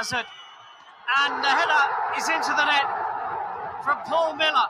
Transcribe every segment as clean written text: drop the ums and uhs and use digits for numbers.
hazard. And the header is into the net from Paul Miller.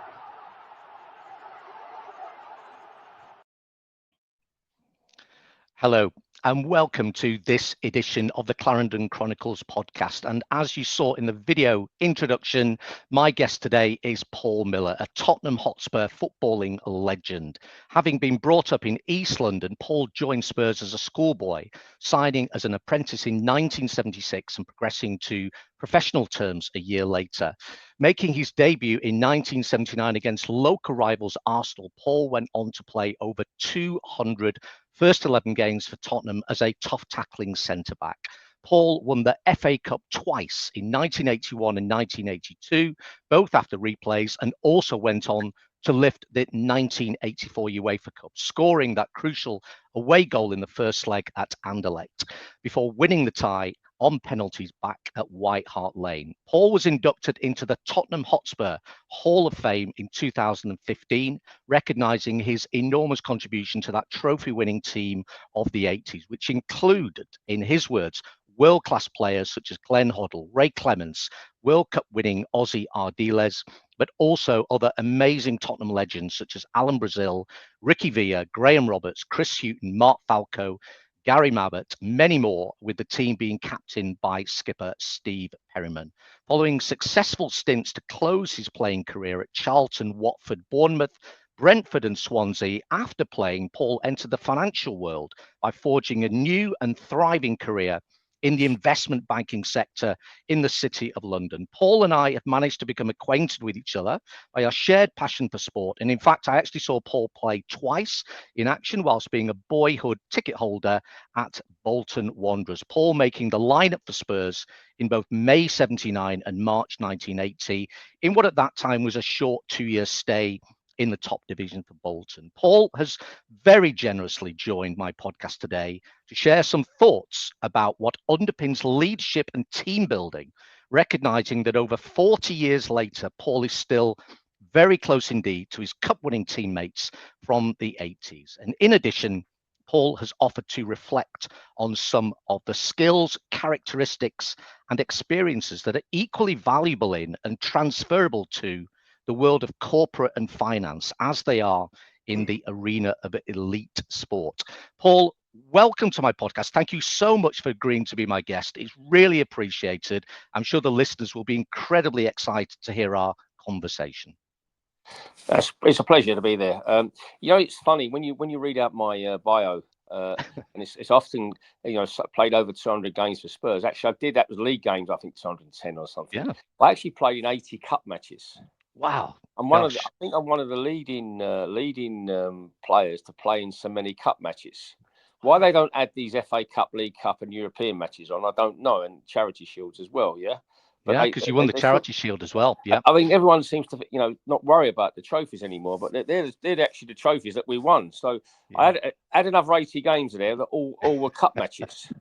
Hello and welcome to this edition of the Clarendon Chronicles Podcast. And as you saw in the video introduction, my guest today is Paul Miller, a Tottenham Hotspur footballing legend. Having been brought up in East London, Paul joined Spurs as a schoolboy, signing as an apprentice in 1976 and progressing to professional terms a year later. Making his debut in 1979 against local rivals Arsenal, Paul went on to play over 200 first 11 games for Tottenham as a tough tackling centre-back. Paul won the FA Cup twice in 1981 and 1982, both after replays, and also went on to lift the 1984 UEFA Cup, scoring that crucial away goal in the first leg at Anderlecht, before winning the tie on penalties back at White Hart Lane. Paul was inducted into the Tottenham Hotspur Hall of Fame in 2015, recognising his enormous contribution to that trophy-winning team of the 80s, which included, in his words, world-class players such as Glenn Hoddle, Clemence, World Cup winning Ossie Ardiles, but also other amazing Tottenham legends such as Alan Brazil, Ricky Villa, Graham Roberts, Chris Hughton, Mark Falco, Gary Mabbutt, many more, with the team being captained by skipper Steve Perryman. Following successful stints to close his playing career at Charlton, Watford, Bournemouth, Brentford and Swansea, after playing, Paul entered the financial world by forging a new and thriving career in the investment banking sector in the City of London. Paul and I have managed to become acquainted with each other by our shared passion for sport. And in fact, I actually saw Paul play twice in action whilst being a boyhood ticket holder at Bolton Wanderers. Paul making the lineup for Spurs in both May 79 and March 1980 in what at that time was a short 2-year stay in the top division for Bolton. Paul has very generously joined my podcast today to share some thoughts about what underpins leadership and team building, recognizing that over 40 years later, Paul is still very close indeed to his cup-winning teammates from the 80s. And in addition, Paul has offered to reflect on some of the skills, characteristics, and experiences that are equally valuable in and transferable to the world of corporate and finance as they are in the arena of elite sport. Paul, welcome to my podcast. Thank you so much for agreeing to be my guest. It's really appreciated. I'm sure the listeners will be incredibly excited to hear our conversation. It's a pleasure to be there. It's funny when you read out my bio, and it's often played over 200 games for Spurs. Actually, I did that with league games. I think 210 or something. Yeah. I actually played in 80 cup matches. Wow! I'm I think I'm one of the leading players to play in so many cup matches. Why they don't add these FA Cup, League Cup, and European matches on, I don't know, and Charity Shields as well. Yeah. But because you won the Charity Shield as well. Yeah. I mean, everyone seems to not worry about the trophies anymore, but they're actually the trophies that we won. So yeah. I had another 80 games there that all were cup matches.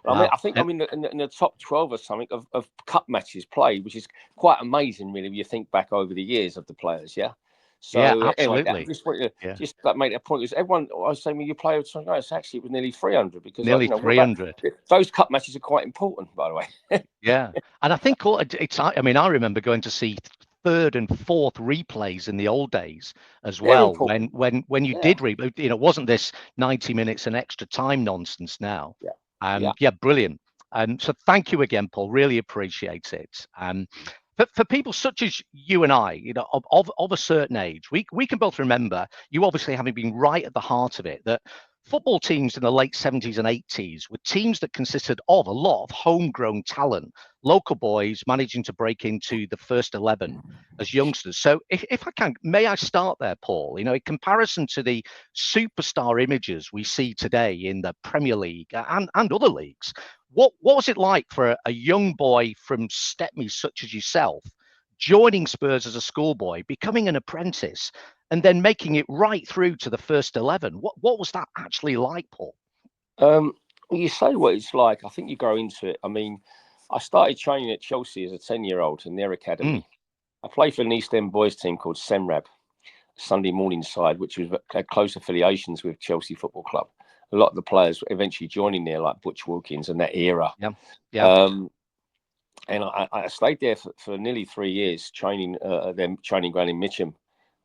Wow. I think I'm in the top 12 or something of cup matches played, which is quite amazing, really, when you think back over the years of the players. Yeah. So yeah, absolutely. Anyway, just that made a point. Because everyone, I was saying, when you play with something else, actually, it was nearly 300 because nearly 300. Those cup matches are quite important, by the way. Yeah, and I think I remember going to see third and fourth replays in the old days as well. When you did replay, it wasn't this 90 minutes and extra time nonsense now. Yeah, brilliant. So thank you again, Paul. Really appreciate it. For people such as you and I, of a certain age, we can both remember, you obviously having been right at the heart of it, that football teams in the late 70s and 80s were teams that consisted of a lot of homegrown talent, local boys managing to break into the first 11 as youngsters. So if I can, may I start there, Paul? In comparison to the superstar images we see today in the Premier League and other leagues, what was it like for a young boy from Stepney such as yourself, joining Spurs as a schoolboy, becoming an apprentice, and then making it right through to the first 11? What was that actually like, Paul? You say what it's like. I think you grow into it. I mean, I started training at Chelsea as a 10-year-old in their academy. I played for an East End boys team called Semrab, Sunday morning side, which had close affiliations with Chelsea Football Club. A lot of the players eventually joining there, like Butch Wilkins and that era. Yeah. I stayed there for nearly 3 years, training their training ground in Mitcham,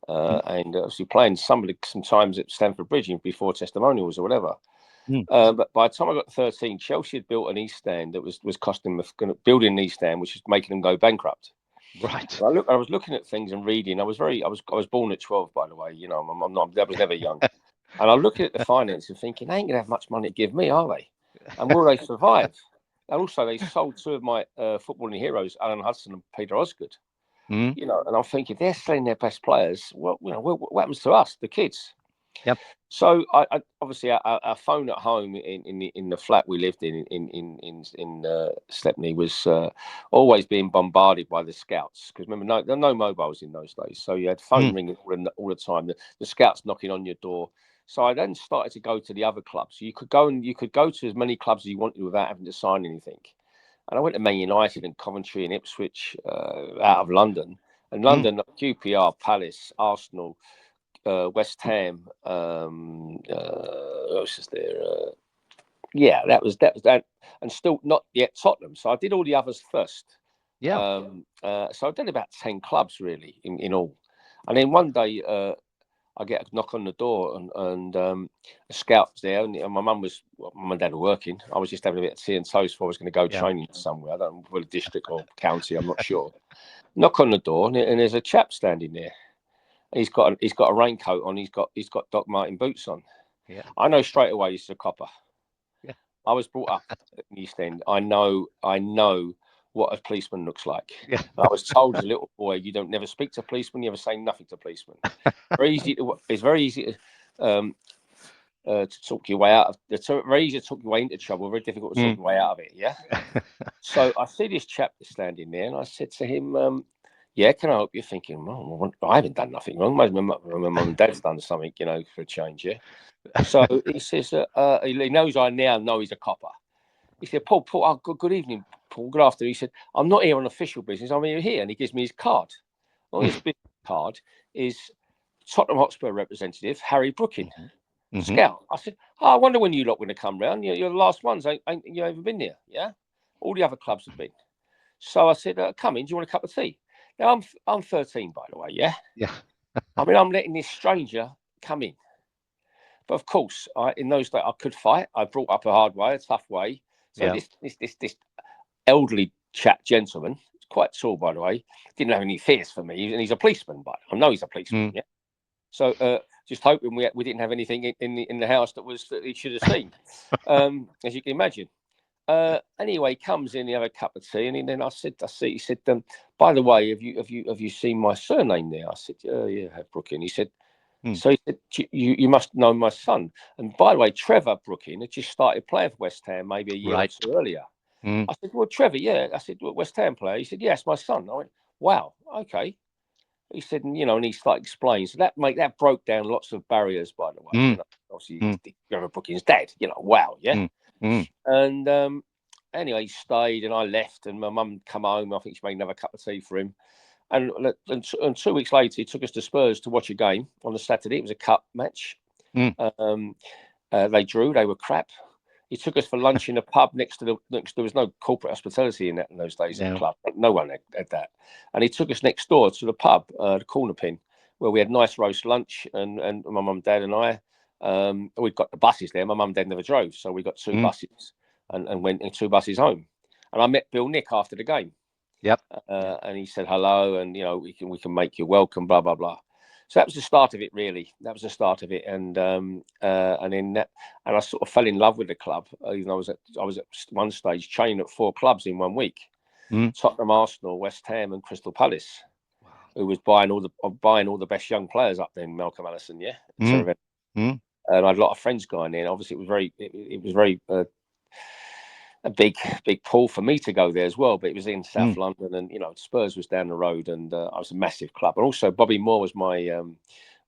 and obviously playing sometimes at Stamford Bridge before testimonials or whatever. But by the time I got to 13, Chelsea had built an East Stand that was costing them building an East Stand, which was making them go bankrupt. Right. I was looking at things and reading. I was born at 12, by the way. You know, I was never young. And I'm looking at the finance and thinking, they ain't gonna have much money to give me, are they? And will they survive? And also, they sold two of my footballing heroes, Alan Hudson and Peter Osgood. You know, and I'm thinking, they're selling their best players. What happens to us, the kids? Yep. So I obviously our phone at home in the flat we lived in Stepney was always being bombarded by the scouts, because remember, there were no mobiles in those days, so you had phone ringing all the time. The scouts knocking on your door. So I then started to go to the other clubs. You could go to as many clubs as you wanted without having to sign anything. And I went to Man United and Coventry and Ipswich out of London. And London, QPR, Palace, Arsenal, West Ham, what else is there? That was that, and still not yet Tottenham. So I did all the others first. Yeah. So I did about 10 clubs really in all. And then one day I get a knock on the door, and a scout was there, and my mum and dad were working. I was just having a bit of tea and toast before I was going to go training somewhere. I don't know, whether district or county, I'm not sure. Knock on the door, and there's a chap standing there. He's got a raincoat on. He's got Doc Martin boots on. Yeah. I know straight away he's a copper. Yeah. I was brought up at the East End. I know what a policeman looks like. Yeah. I was told as a little boy, you don't never speak to policemen, you never say nothing to policemen. It's very easy to talk your way out of. It's very easy to talk your way into trouble. Very difficult to talk your way out of it. Yeah. So I see this chap standing there, and I said to him, "Yeah, can I help you?" Thinking, well, I haven't done nothing wrong. My mum and dad's done something, for a change. Yeah. So he says, he knows I now know he's a copper. He said, Paul, good evening, Paul. Good afternoon. He said, I'm not here on official business. I'm here. And he gives me his card. On his business card is Tottenham Hotspur representative, Harry Brooking, scout. I said, I wonder when you lot going to come round. You're the last ones. Ain't you ever been there? Yeah. All the other clubs have been. So I said, come in. Do you want a cup of tea? Now, I'm 13, by the way. Yeah. Yeah. I mean, I'm letting this stranger come in. But of course, in those days, I could fight. I brought up a hard way, a tough way. So this elderly gentleman, quite tall, by the way, didn't have any fears for me. And he's a policeman, but I know he's a policeman. Yeah. So just hoping we didn't have anything in the house that he should have seen, as you can imagine. Anyway, he comes in, he have a cup of tea, and then I see. He said, by the way, have you seen my surname there? I said, yeah, Brooking. He said. So he said, you must know my son. And by the way, Trevor Brooking had just started playing for West Ham maybe a year or two earlier. I said, well, Trevor, yeah. I said, West Ham player. He said, yes, my son. I went, wow, okay. He said, and he started explaining. So that broke down lots of barriers, by the way. Obviously, Trevor Brooking's dead. Wow, yeah. And anyway, he stayed, and I left, and my mum come home. I think she made another cup of tea for him. And 2 weeks later, he took us to Spurs to watch a game on the Saturday. It was a cup match. They drew. They were crap. He took us for lunch in a pub next. There was no corporate hospitality in those days in the club. No one had that. And he took us next door to the pub, the Corner Pin, where we had nice roast lunch. And my mum, dad, and I, we'd got the buses there. My mum and dad never drove, so we got two buses and went in 2 buses home. And I met Bill Nick after the game. Yep. And he said hello, and we can make you welcome, blah blah blah. So that was the start of it, really. That was the start of it, and then I sort of fell in love with the club. Even though I was at one stage training at 4 clubs in 1 week: Tottenham, Arsenal, West Ham, and Crystal Palace. Wow. Who was buying all the best young players up then? Malcolm Allison, yeah. And I had a lot of friends going in. Obviously, it was very. A big pull for me to go there as well, but it was in South London, and Spurs was down the road, and I was a massive club. And also Bobby Moore was my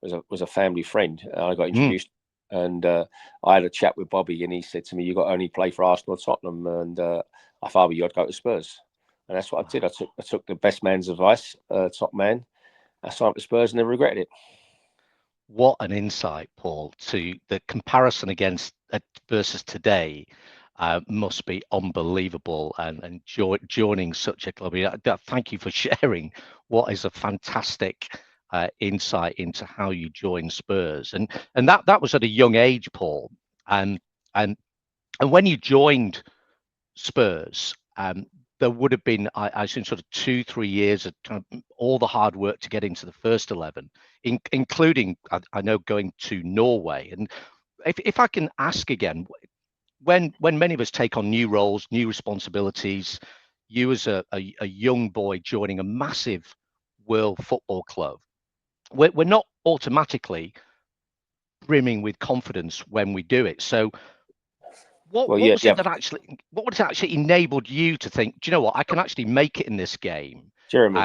was a family friend. I got introduced, and I had a chat with Bobby, and he said to me, "You got to only play for Arsenal or Tottenham," and I thought you'd go to Spurs, and that's what I did. I took the best man's advice, top man. I signed up to Spurs and never regretted it. What an insight, Paul, to the comparison versus today. must be unbelievable, and joining such a club. Thank you for sharing what is a fantastic insight into how you joined Spurs, and that was at a young age, Paul. And when you joined Spurs, there would have been, I assume, sort of 2-3 years of kind of all the hard work to get into the first 11, including, I know, going to Norway. And if I can ask again, when many of us take on new roles, new responsibilities, you as a young boy joining a massive world football club, we're not automatically brimming with confidence when we do it. So what was it that actually enabled you to think, do you know what, I can actually make it in this game? Jeremy,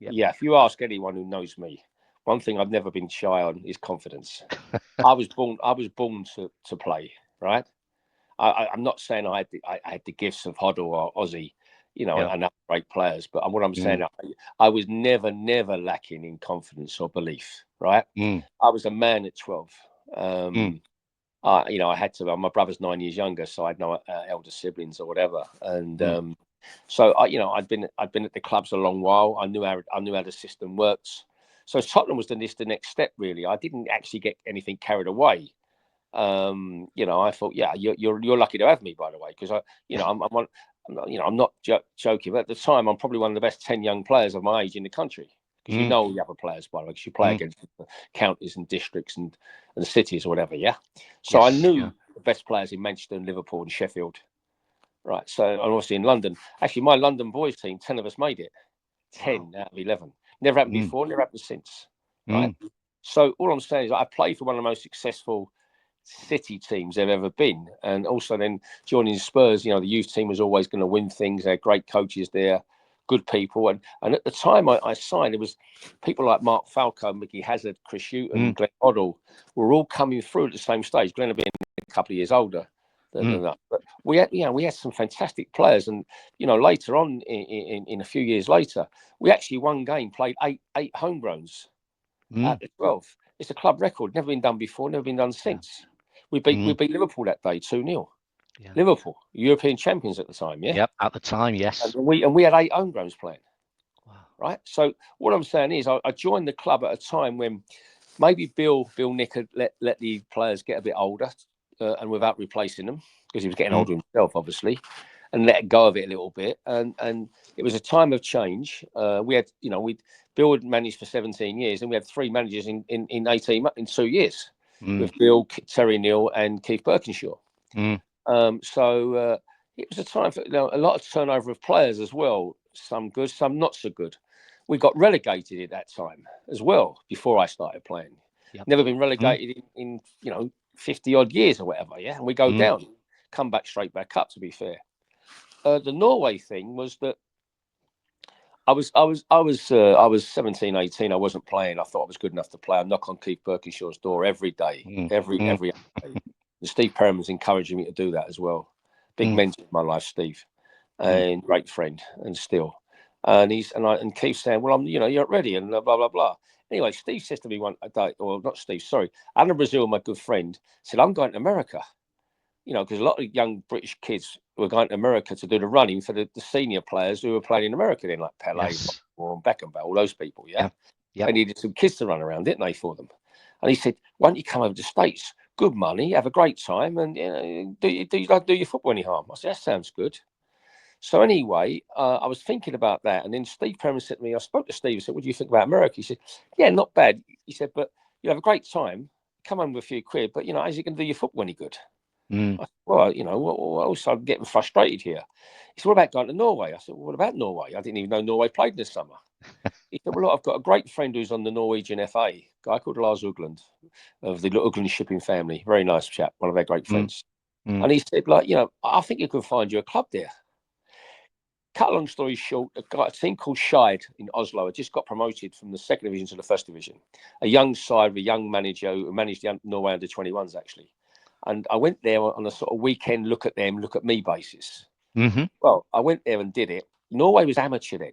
if you ask anyone who knows me, one thing I've never been shy on is confidence. I was born to play, right? I'm not saying I had the gifts of Hoddle or Ossie, and other great players, but what I'm saying, I was never lacking in confidence or belief, right? I was a man at 12. I had to. My brother's 9 years younger, so I had no elder siblings or whatever, and so I'd been at the clubs a long while. I knew how the system works. So Tottenham was the next step, really. I didn't actually get anything carried away. I thought, you're lucky to have me, by the way, because I'm not joking. But at the time, I'm probably one of the best 10 young players of my age in the country. Because you know all the other players, by the way, because you play against the counties and districts and cities or whatever, yeah? So I knew the best players in Manchester and Liverpool and Sheffield, right? So, and obviously in London. Actually, my London boys team, 10 of us made it. 10 out of 11. Never happened before, never happened since, right? So all I'm saying is I played for one of the most successful city teams they've ever been. And also then joining Spurs, the youth team was always going to win things. They had great coaches there, good people, and at the time I signed, it was people like Mark Falco, Mickey Hazard, Chris Hughton, Glenn Hoddle were all coming through at the same stage. Glenn had been a couple of years older than that, but we had some fantastic players, and later on in a few years later, we actually one game played eight homegrowns at the 12. It's a club record, never been done before, never been done since. We beat Liverpool that day 2-0. Yeah. Liverpool, European champions at the time, yeah. Yep, at the time, yes. And we had 8 homegrowns playing. Wow. Right. So what I'm saying is, I joined the club at a time when maybe Bill Nick had let the players get a bit older, and without replacing them, because he was getting older himself, obviously, and let go of it a little bit. And it was a time of change. We had, Bill had managed for 17 years, and we had 3 managers in 2 years with Bill, Terry Neal, and Keith Birkinshaw. So it was a time for a lot of turnover of players as well. Some good, some not so good. We got relegated at that time as well before I started playing. Yep. Never been relegated in 50 odd years or whatever. Yeah, and we go down, come back straight back up. To be fair, the Norway thing was that I was 17, 18. I wasn't playing. I thought I was good enough to play. I knock on Keith Birkinshaw's door every day, every day. And Steve Perryman's encouraging me to do that as well. Big mentor in my life, Steve, and great friend, and still. And Keith saying, "Well, you're ready," and blah blah blah. Anyway, Steve says to me one day, or not Steve, sorry, Alan Brazil, my good friend, said, "I'm going to America." Because a lot of young British kids were going to America to do the running for the senior players who were playing in America then, like Pele, or Beckenbauer, all those people, yeah? They needed some kids to run around, didn't they, for them? And he said, "Why don't you come over to the States? Good money, have a great time, and do your football any harm?" I said, "That sounds good." So anyway, I was thinking about that, and then Steve Perryman said to me, I spoke to Steve, I said, "What do you think about America?" He said, "Yeah, not bad." He said, "But you have a great time, come home with a few quid, but is it going to do your football any good?" I said, "Well, what else? I'm getting frustrated here." He said, "What about going to Norway?" I said, "Well, what about Norway? I didn't even know Norway played this summer." He said, "Well, look, I've got a great friend who's on the Norwegian FA, a guy called Lars Ugland of the Ugland shipping family. Very nice chap, one of our great friends." And he said, "I think you can find you a club there." Cut a long story short, a team called Scheid in Oslo had just got promoted from the 2nd division to the 1st division. A young side with a young manager who managed the Norway under-21s, actually. And I went there on a sort of weekend look at me basis. Well, I went there and did it. Norway was amateur then.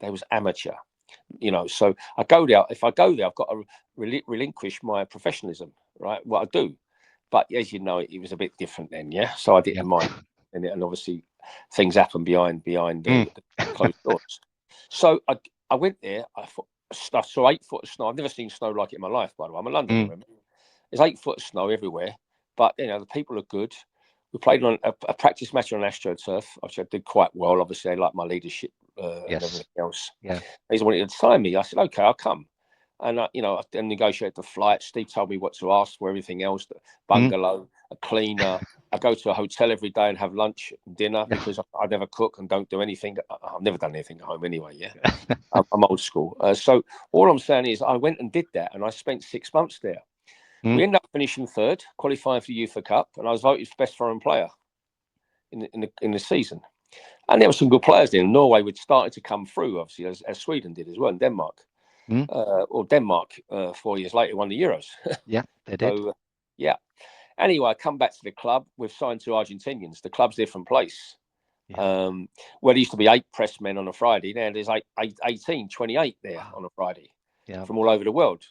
They was amateur. So I go there. If I go there, I've got to relinquish my professionalism, right? What I do. But as you know, it was a bit different then, yeah. So I didn't mind, and obviously things happen behind the closed doors. So I went there. I saw 8 foot of snow. I've never seen snow like it in my life. By the way, I'm a Londoner. There's 8 foot of snow everywhere, but the people are good. We played on a practice match on AstroTurf, which I did quite well. Obviously, they like my leadership and everything else. Yeah. They wanted to sign me. I said, okay, I'll come. And I then negotiated the flight. Steve told me what to ask for, everything else: the bungalow, a cleaner. I go to a hotel every day and have lunch and dinner because I never cook and don't do anything. I've never done anything at home anyway. Yeah, I'm old school. So all I'm saying is, I went and did that, and I spent 6 months there. We ended up finishing 3rd, qualifying for the UEFA Cup, and I was voted best foreign player in the season. And there were some good players there. Norway would started to come through, obviously, as Sweden did as well, and Denmark. Or Denmark 4 years later won the Euros. Yeah, they did. So, Anyway, I come back to the club. We've signed 2 Argentinians. The club's a different place. Where there used to be 8 press men on a Friday, now there's 28 there on a Friday from all over the world.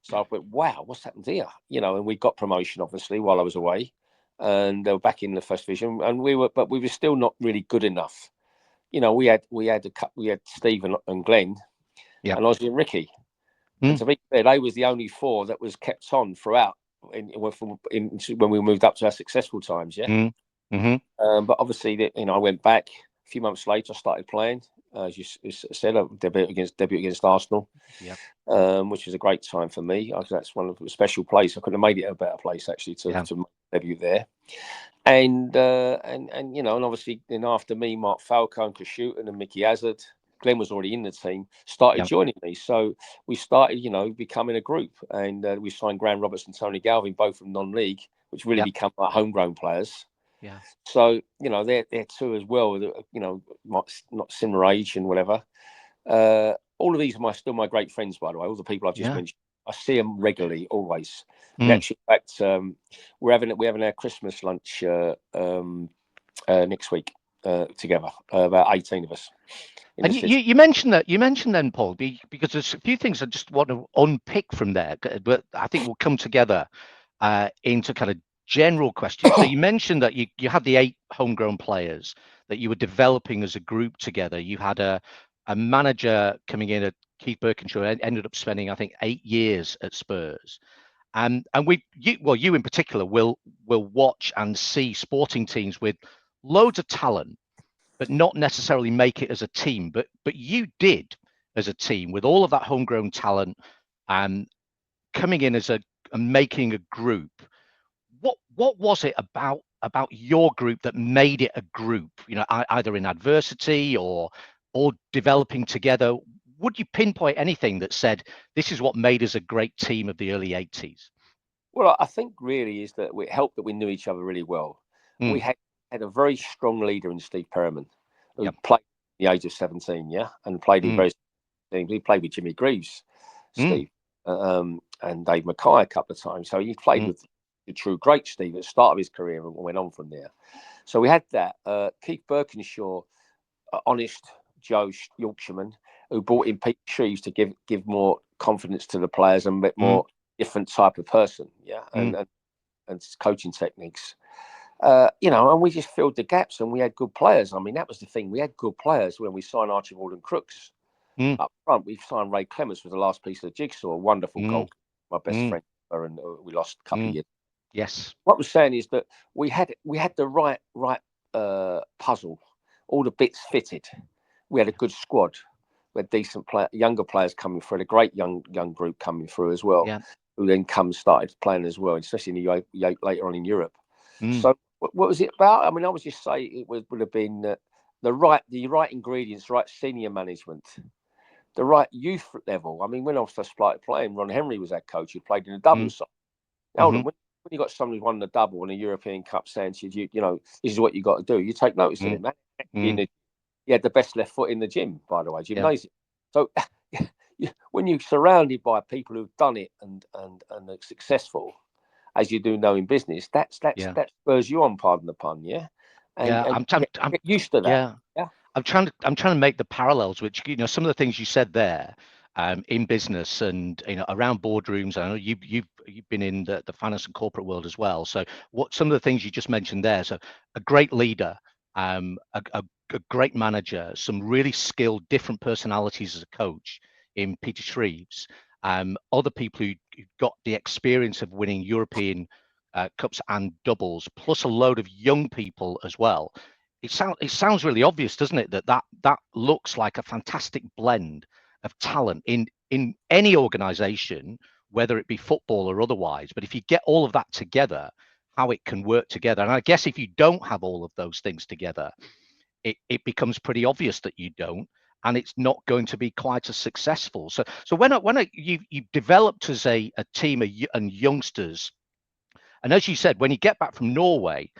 So I went, wow, what's happened here? And we got promotion, obviously, while I was away. And they were back in the first division. And we were still not really good enough. We had Steve and Glenn. And Ossie and Ricky. And to be fair, they was the only 4 that was kept on throughout when we moved up to our successful times. But obviously, I went back a few months later. I started playing, as you said, a debut against Arsenal, which was a great time for me. That's one of the special place. I couldn't have made it a better place actually to debut there. And obviously, then after me, Mark Falco and Hughton and Mickey Hazard. Glenn was already in the team, started joining me. So we started, becoming a group. And we signed Graham Roberts and Tony Galvin, both from non-league, which really become like homegrown players. Yeah. So, they're 2 as well, not similar age and whatever. All of these are still my great friends, by the way, all the people I've just mentioned. I see them regularly, always. Actually, in fact, we're having our Christmas lunch next week together, about 18 of us. And you mentioned then, Paul, because there's a few things I just want to unpick from there, but I think we'll come together into kind of general questions. So you mentioned that you had the 8 homegrown players that you were developing as a group together. You had a manager coming in, Keith Birkinshaw, ended up spending, I think, 8 years at Spurs. And you in particular will watch and see sporting teams with loads of talent, but not necessarily make it as a team. But you did as a team with all of that homegrown talent and coming in as and making a group. What was it about your group that made it a group? Either in adversity or developing together. Would you pinpoint anything that said this is what made us a great team of the early 80s? Well, I think really is that it helped that we knew each other really well. We had a very strong leader in Steve Perryman, who played at the age of 17, and played in various teams. He played with Jimmy Greaves, Steve, and Dave Mackay a couple of times. So he played with the true great Steve at the start of his career and went on from there. So we had that. Keith Birkinshaw, honest Joe Yorkshireman, who brought in Pete Shreves to give more confidence to the players and a bit more different type of person, and coaching techniques. And we just filled the gaps and we had good players. I mean, that was the thing. We had good players when we signed Archibald and Crooks. Up front, we signed Ray Clemence with the last piece of the jigsaw, a wonderful goal. My best friend, and we lost a couple of years. Yes. What I'm saying is that we had the right puzzle, all the bits fitted. We had a good squad. We had decent younger players coming through, a great young group coming through as well, who then started playing as well, especially later on in Europe. So what was it about? I mean, I would just say it would have been the right ingredients, right senior management, the right youth level. I mean, when I first started playing, Ron Henry was our coach. He played in a double side. Now, when you got somebody who won the double in a European Cup saying to you, this is what you got to do, you take notice of him, man. He had the best left foot in the gym, by the way, gymnasium. So when you're surrounded by people who've done it and are successful, as you do know in business, that spurs you on, pardon the pun, I'm get used to that. I'm trying to make the parallels, which some of the things you said there in business and around boardrooms. I know you've been in the finance and corporate world as well. So what some of the things you just mentioned there. So a great leader, a great manager, some really skilled, different personalities as a coach in Peter Shreves. Other people who got the experience of winning European cups and doubles, plus a load of young people as well. It sounds really obvious, doesn't it? That looks like a fantastic blend of talent in any organisation, whether it be football or otherwise. But if you get all of that together, how it can work together. And I guess if you don't have all of those things together, it becomes pretty obvious that you don't, and it's not going to be quite as successful. So when you've developed as a team and youngsters, and as you said, when you get back from Norway,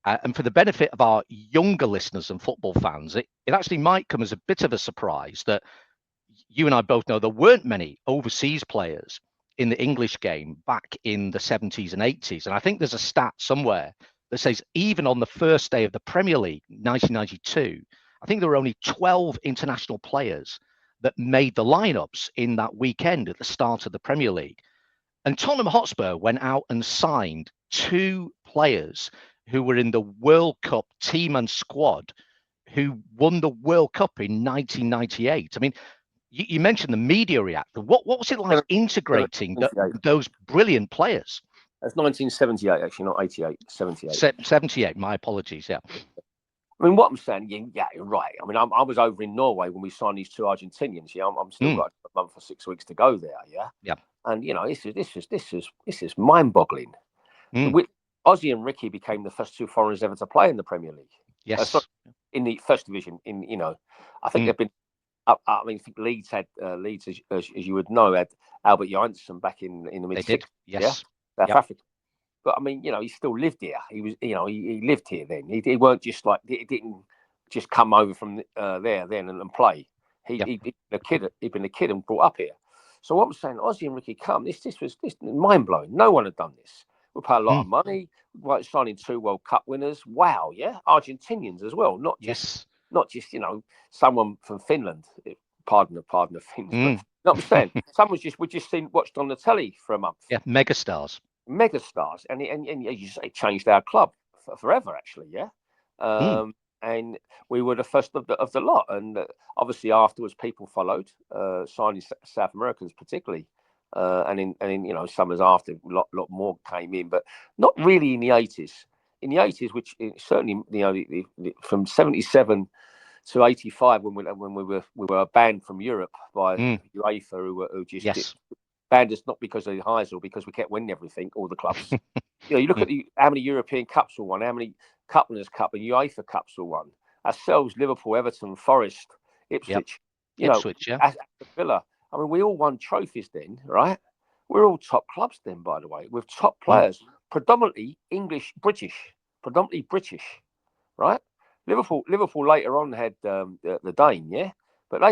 and for the benefit of our younger listeners and football fans, it actually might come as a bit of a surprise that you and I both know there weren't many overseas players in the English game back in the 70s and 80s. And I think there's a stat somewhere that says even on the first day of the Premier League, 1992, I think there were only 12 international players that made the lineups in that weekend at the start of the Premier League. And Tottenham Hotspur went out and signed 2 players who were in the World Cup team and squad who won the World Cup in 1998. I mean, you mentioned the media reactor. What was it like integrating those brilliant players? That's 1978, actually, not 88, 78. 78, my apologies, yeah. I mean, what I'm saying, yeah, you're right. I mean, I was over in Norway when we signed these 2 Argentinians. Yeah, I'm still got a month or 6 weeks to go there. Yeah, yeah. And you know, this is mind-boggling. Ossie and Ricky became the first 2 foreigners ever to play in the Premier League. Yes, in the first division. I think they've been. I mean, I think Leeds had as you would know, had Albert Janssen back in the mid-60s. Yes, yeah? South Africa. But I mean, he still lived here. He was, he lived here then. He weren't just like he didn't just come over from there then and play. He'd been a kid and brought up here. So what I'm saying, Ossie and Ricky come. This was mind blowing. No one had done this. We pay a lot of money. We're signing 2 World Cup winners. Wow, yeah, Argentinians as well. Not just someone from Finland. Pardon the Finns. But, you know what I'm saying? Someone we just watched on the telly for a month. Yeah, megastars, and as you say, it changed our club forever. Actually, yeah. And we were the first of the lot. And obviously afterwards, people followed, signing South Americans particularly. And in summers after, a lot more came in, but not really in the 80s. In the 80s, which certainly from 77 to 85, when we were banned from Europe by UEFA, who just banned us not because of the Heysel, because we kept winning everything, all the clubs. You look at how many European Cups we won, how many Cup Winners' Cup and UEFA Cups we won. Ourselves, Liverpool, Everton, Forest, Ipswich, Villa. I mean, we all won trophies then, right? We're all top clubs then, by the way, with top players, predominantly British, right? Liverpool later on had the Dane, yeah? But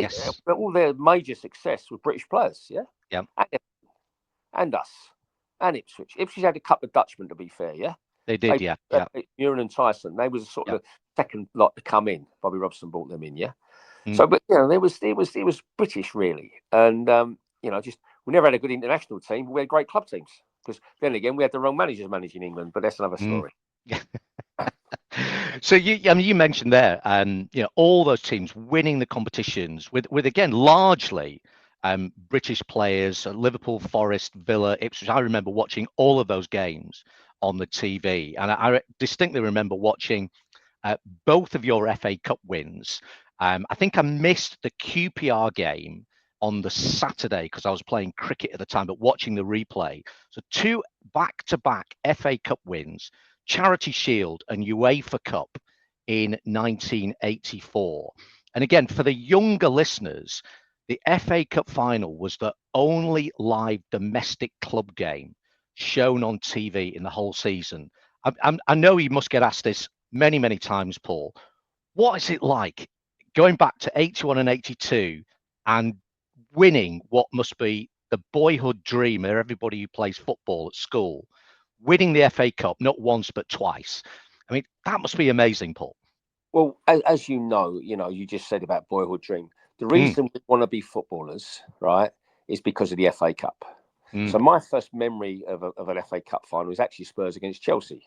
all their major success was British players, yeah? Yeah. And us, and Ipswich. Ipswich had a couple of Dutchmen, to be fair, yeah? They did, yeah. Muren and Tyson, they was sort of the second lot to come in. Bobby Robson brought them in, yeah? So, but it was British really, and we never had a good international team, but we had great club teams. Because then again, we had the wrong managers managing England, but that's another story. So you mentioned there, all those teams winning the competitions with again largely British players, Liverpool, Forest, Villa, Ipswich. I remember watching all of those games on the TV, and I distinctly remember watching both of your FA Cup wins. I think I missed the QPR game on the Saturday because I was playing cricket at the time, but watching the replay. So 2 back-to-back FA Cup wins, Charity Shield and UEFA Cup in 1984. And again, for the younger listeners, the FA Cup final was the only live domestic club game shown on TV in the whole season. I know you must get asked this many, many times, Paul. What is it like going back to 81 and 82 and winning what must be the boyhood dream of everybody who plays football at school, winning the FA Cup not once but twice? I mean, that must be amazing, Paul. Well, as you know, you just said about boyhood dream. The reason we want to be footballers, right, is because of the FA Cup. So my first memory of an FA Cup final was actually Spurs against Chelsea.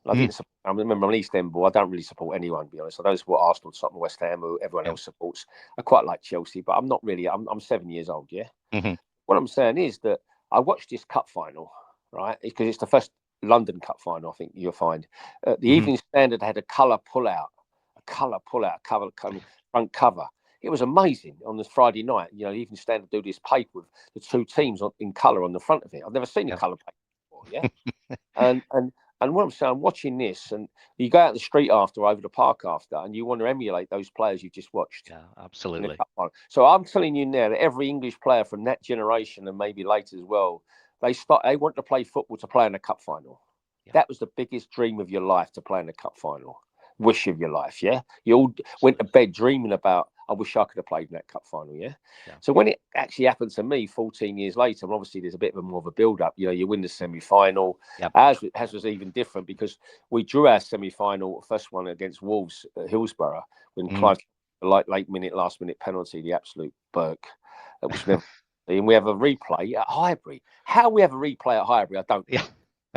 I remember I'm an East End boy. I don't really support anyone, to be honest. I don't support Arsenal, Tottenham, West Ham, who everyone else supports. I quite like Chelsea, but I'm not really. I'm 7 years old, yeah? What I'm saying is that I watched this cup final, right? Because it's the first London Cup final, I think you'll find. The Evening Standard had a colour pull-out, front cover. It was amazing on this Friday night. You know, the Evening Standard do this paper with the two teams in colour on the front of it. I've never seen a colour paper before, yeah? And what I'm saying, I'm watching this, and you go out the street after, over the park after, and you want to emulate those players you've just watched. Yeah, absolutely. So I'm telling you now that every English player from that generation, and maybe later as well, they want to play football to play in a cup final. Yeah. That was the biggest dream of your life, to play in a cup final. Wish of your life, yeah? You all went to bed dreaming about, I wish I could have played in that cup final, yeah? So when it actually happened to me 14 years later, and obviously there's a bit more of a build-up, you know, you win the semi-final. As was even different, because we drew our semi-final, first one against Wolves at Hillsborough, when Clive, last minute penalty, the absolute Burke, which never. And we have a replay at Highbury. How we have a replay at Highbury, I don't know.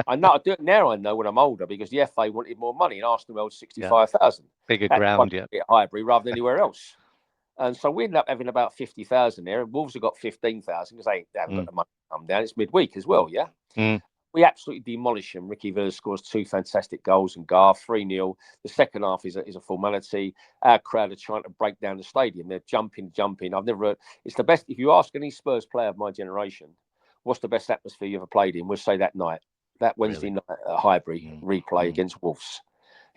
I know. I do it now. I know when I'm older, because the FA wanted more money and Arsenal held 65,000. Bigger ground, at Highbury rather than anywhere else. And so we ended up having about 50,000 there, and Wolves have got 15,000 because they haven't got the money to come down. It's midweek as well, yeah. We absolutely demolish them. Ricky Villa scores 2 fantastic goals, and Gar 3-0. The second half is a formality. Our crowd are trying to break down the stadium. They're jumping. I've never heard. It's the best. If you ask any Spurs player of my generation, what's the best atmosphere you ever played in, we'll say that night. That Wednesday night at Highbury replay against Wolves.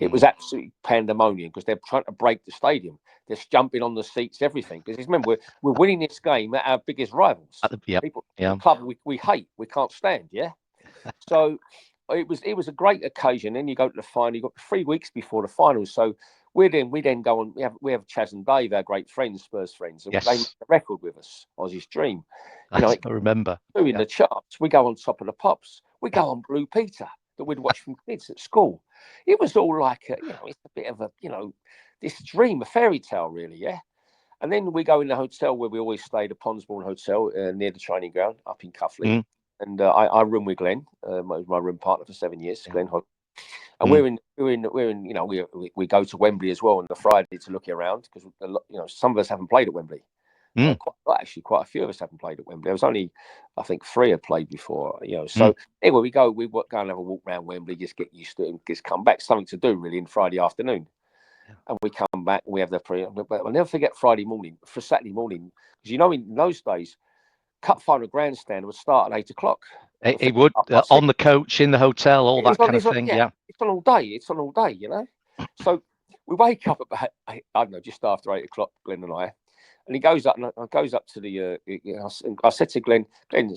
It was absolutely pandemonium, because they're trying to break the stadium. They're jumping on the seats, everything. Because remember, we're winning this game at our biggest rivals. The club we hate, we can't stand, yeah? So it was a great occasion. Then you go to the final. You got 3 weeks before the final. So we then go on. We have Chaz and Dave, our great friends, Spurs friends, and they make a record with us, Ossie's Dream. You know, I remember. In the charts, we go on top of the pops. We go on Blue Peter, that we'd watch from kids at school. It was all like, it's a bit of a, this dream, a fairy tale, really, yeah. And then we go in the hotel where we always stay, the Ponsbourne Hotel near the training ground up in Cuffley. And I room with Glenn, my room partner for 7 years, Glenn Hoddle. And we're in, we go to Wembley as well on the Friday to look around, because some of us haven't played at Wembley. Quite a few of us haven't played at Wembley. There was only, I think, 3 had played before. So anyway, we go and have a walk around Wembley, just get used to it, and just come back. Something to do really on Friday afternoon. And we come back and we have I'll never forget Saturday morning, because in those days, cup final grandstand would start at 8 o'clock. It would on the coach, in the hotel, all that kind of thing. It's on all day. So we wake up about, I don't know, just after 8 o'clock, Glenn and I. And he goes up, and I goes up to the. I said to Glenn,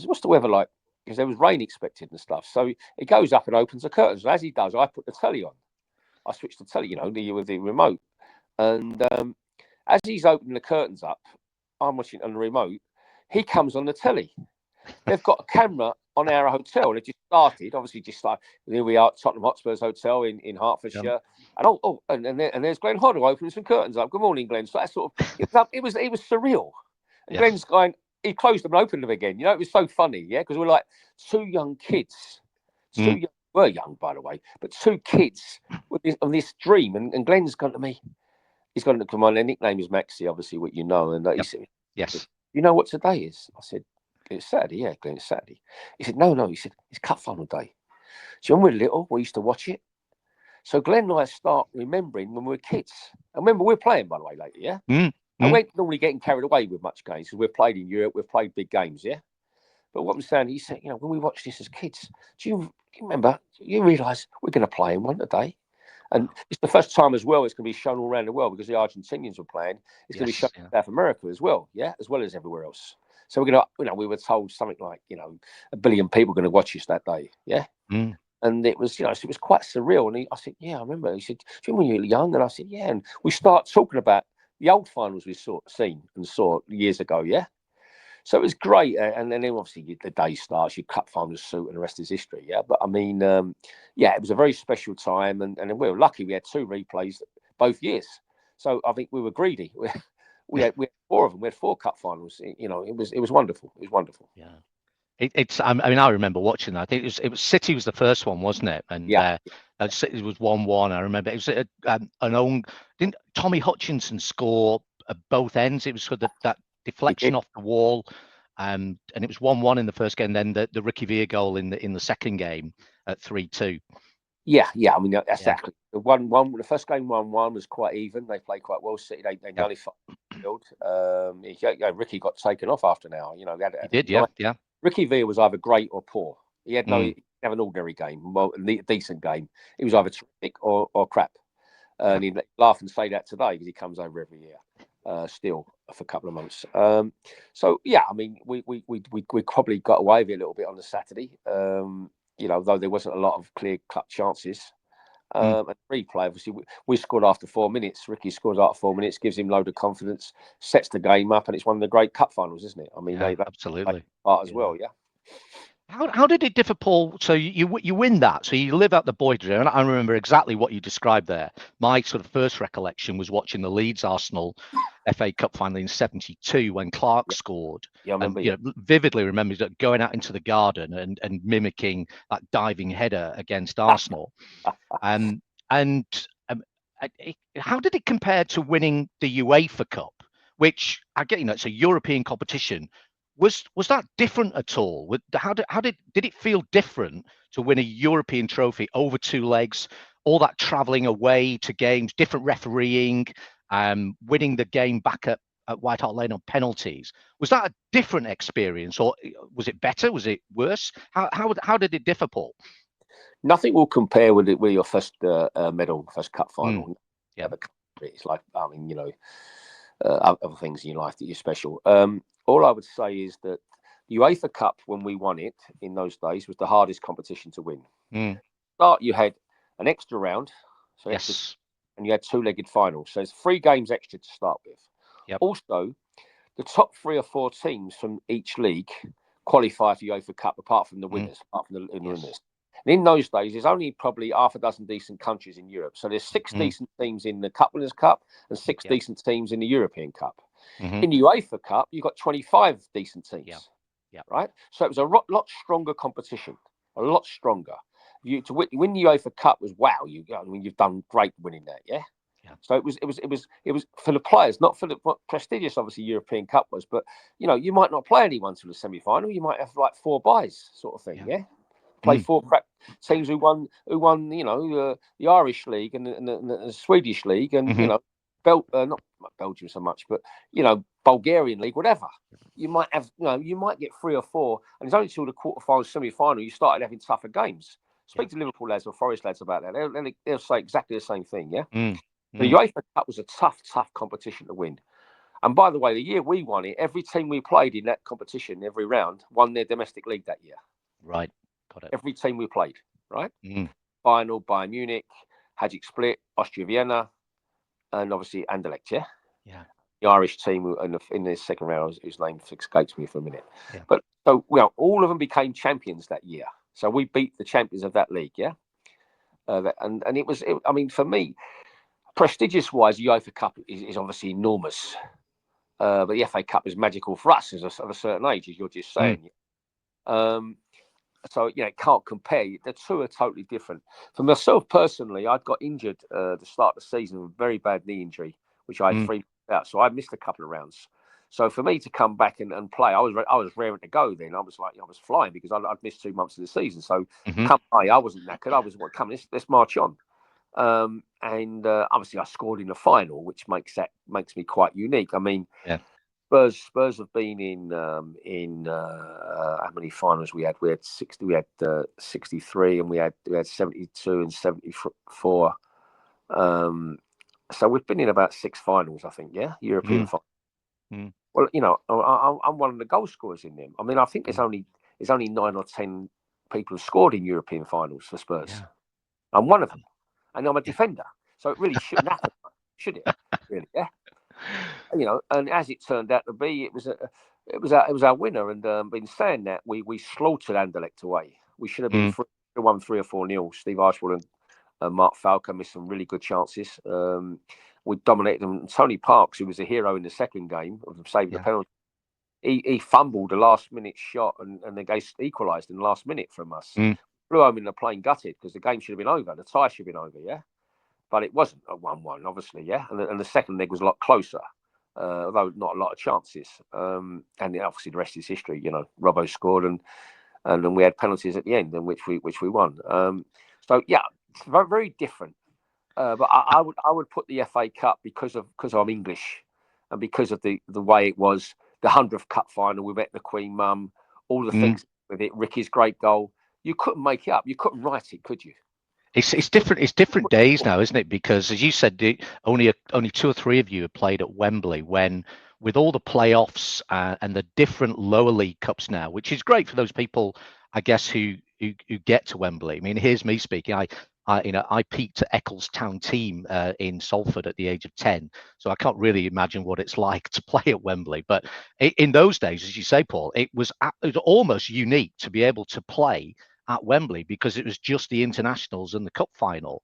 what's the weather like? Because there was rain expected and stuff. So he goes up and opens the curtains. And as he does, I put the telly on. I switched the telly, with the remote. And as he's opening the curtains up, I'm watching on the remote. He comes on the telly. They've got a camera on our hotel. It just started. Here we are at Tottenham Hotspur's Hotel in Hertfordshire. And and there's Glenn Hoddle opening some curtains up. Good morning, Glenn. So that sort of it was surreal. And Glenn's going, he closed them and opened them again. It was so funny, yeah, because we're like 2 young kids. Were young, by the way, but 2 kids on this dream. And Glenn's gone to me. He's gone to my nickname is Maxie, obviously, what you know. And he said, "Yes, you know what today is?" I said, "It's Saturday." "Yeah, Glenn, it's Saturday." He said, "No." He said, "It's cup final day." So when we were little, we used to watch it. So Glenn and I start remembering when we were kids. And remember, we're playing, by the way, later, yeah? And we're normally getting carried away with much games, because we've played in Europe, we've played big games, yeah? But what I'm saying, he said, when we watched this as kids, do you remember, you realise we're going to play in one today? And it's the first time as well it's going to be shown all around the world, because the Argentinians were playing. It's going to be shown in South America as well, yeah? As well as everywhere else. So we're going to, we were told something like, 1 billion people are going to watch us that day, yeah? And it was, it was quite surreal. And I said, "Yeah, I remember." He said, "Do you remember when you were young?" And I said, "Yeah." And we start talking about the old finals we saw years ago, yeah? So it was great. And then obviously the day starts, you cup final suit, and the rest is history, yeah? But I mean, it was a very special time. And we were lucky we had 2 replays both years. So I think we were greedy. We had 4 of them. We had 4 cup finals. It was wonderful. It was wonderful. Yeah. I mean, I remember watching that. I think it was City was the first one, wasn't it? And Yeah. It was 1-1. I remember it was an own. Didn't Tommy Hutchinson score at both ends? It was sort of that deflection off the wall, and it was 1-1 in the first game. Then the Ricky Villa goal in the second game at 3-2. Yeah. I mean, that's exactly the 1-1. The first game 1-1 was quite even. They played quite well. City they nullified the field. Ricky got taken off after an hour. He did, yeah. Ricky Villa was either great or poor. He had he didn't have an ordinary game, a decent game. He was either terrific or crap. And he'd laugh and say that today because he comes over every year, still for a couple of months. So yeah, I mean, we probably got away with it a little bit on the Saturday. Though there wasn't a lot of clear-cut chances. And replay, obviously, we scored after 4 minutes. Ricky scores after 4 minutes, gives him a load of confidence, sets the game up, and it's one of the great cup finals, isn't it? I mean, they absolutely part as well, yeah. How did it differ, Paul? So you win that. So you live out the boy dream. And I remember exactly what you described there. My sort of first recollection was watching the Leeds Arsenal FA Cup final in '72 when Clark scored. Yeah, I remember. And, vividly remember going out into the garden and mimicking that diving header against Arsenal. How did it compare to winning the UEFA Cup, which I get, it's a European competition? Was that different at all? How did it feel different to win a European trophy over 2 legs, all that travelling away to games, different refereeing, winning the game back at White Hart Lane on penalties? Was that a different experience, or was it better? Was it worse? How did it differ, Paul? Nothing will compare with your first medal, first cup final. Yeah, it's like, I mean, other things in your life that you're special. All I would say is that the UEFA Cup, when we won it in those days, was the hardest competition to win. Start, you had an extra round, and you had 2-legged finals. So there's 3 games extra to start with. Yep. Also, the top 3 or 4 teams from each league qualify for the UEFA Cup, apart from the winners, apart from the winners. And in those days, there's only probably half a dozen decent countries in Europe. So there's 6 decent teams in the Cup Winners' Cup and 6 decent teams in the European Cup. In the UEFA Cup, you've got 25 decent teams. Right? So it was a lot stronger competition, a lot stronger. To win the UEFA Cup was wow. You've done great winning that, yeah. So it was for the players, not for the prestigious, obviously European Cup was, but you might not play anyone till the semi-final. You might have like 4 buys, sort of thing, yeah. Play 4 crap teams who won, the Irish league and the Swedish league, and not Belgium so much, but Bulgarian league, whatever. You might have, you might get 3 or 4, and it's only till the quarterfinal, semi-final you started having tougher games. Speak to Liverpool lads or Forest lads about that; they'll say exactly the same thing. Yeah, the UEFA Cup was a tough competition to win. And by the way, the year we won it, every team we played in that competition, every round, won their domestic league that year. Right. Got it. Every team we played, right? Final, Bayern Munich, Hajduk Split, Austria Vienna, and obviously Anderlecht, yeah? Yeah. The Irish team in the second round, whose name escapes me for a minute. Yeah. But so, all of them became champions that year. So we beat the champions of that league, yeah? And it was, I mean, for me, prestigious-wise, the UEFA Cup is obviously enormous. But the FA Cup is magical for us at a certain age, as you're just saying. So, it can't compare. The 2 are totally different. For myself personally, I'd got injured at the start of the season with a very bad knee injury, which I had 3 out. So I missed a couple of rounds. So for me to come back and play, I was raring to go then. I was flying because I'd missed 2 months of the season. So come play, I wasn't knackered. I was come, let's march on. And obviously I scored in the final, which makes me quite unique. I mean, Spurs have been in how many finals we had? We had 60, we had 63, and we had 72 and 74. So we've been in about 6 finals, I think. Yeah, European finals. Well, I'm one of the goal scorers in them. I mean, I think there's only 9 or 10 people who scored in European finals for Spurs. Yeah. I'm one of them, and I'm a defender. So it really shouldn't happen, should it? Really, yeah. And as it turned out to be, it was our winner. And been saying that, we slaughtered Anderlecht away. We should have been 3-1, 3 or 4-0. Steve Archibald and Mark Falco missed some really good chances. We dominated them. Tony Parks, who was a hero in the second game of saving the penalty, he fumbled a last minute shot, and they equalised in the last minute from us. Flew home in the plane gutted because the game should have been over. The tie should have been over, yeah. But it wasn't a 1-1, obviously, yeah. And the second leg was a lot closer, although not a lot of chances. And obviously the rest is history. You know, Robbo scored, and then we had penalties at the end, and which we won. So yeah, it's very, very different. But I would put the FA Cup because I'm English, and because of the way it was, the 100th Cup final. We met the Queen Mum, all the things with it. Ricky's great goal. You couldn't make it up. You couldn't write it, could you? It's different. It's different days now, isn't it? Because as you said, only 2 or 3 of you have played at Wembley. When with all the playoffs and the different lower league cups now, which is great for those people, I guess, who get to Wembley. I mean, here's me speaking. I peaked at Eccles Town Team in Salford at the age of 10, so I can't really imagine what it's like to play at Wembley. But in those days, as you say, Paul, it was almost unique to be able to play at Wembley because it was just the internationals and the cup final.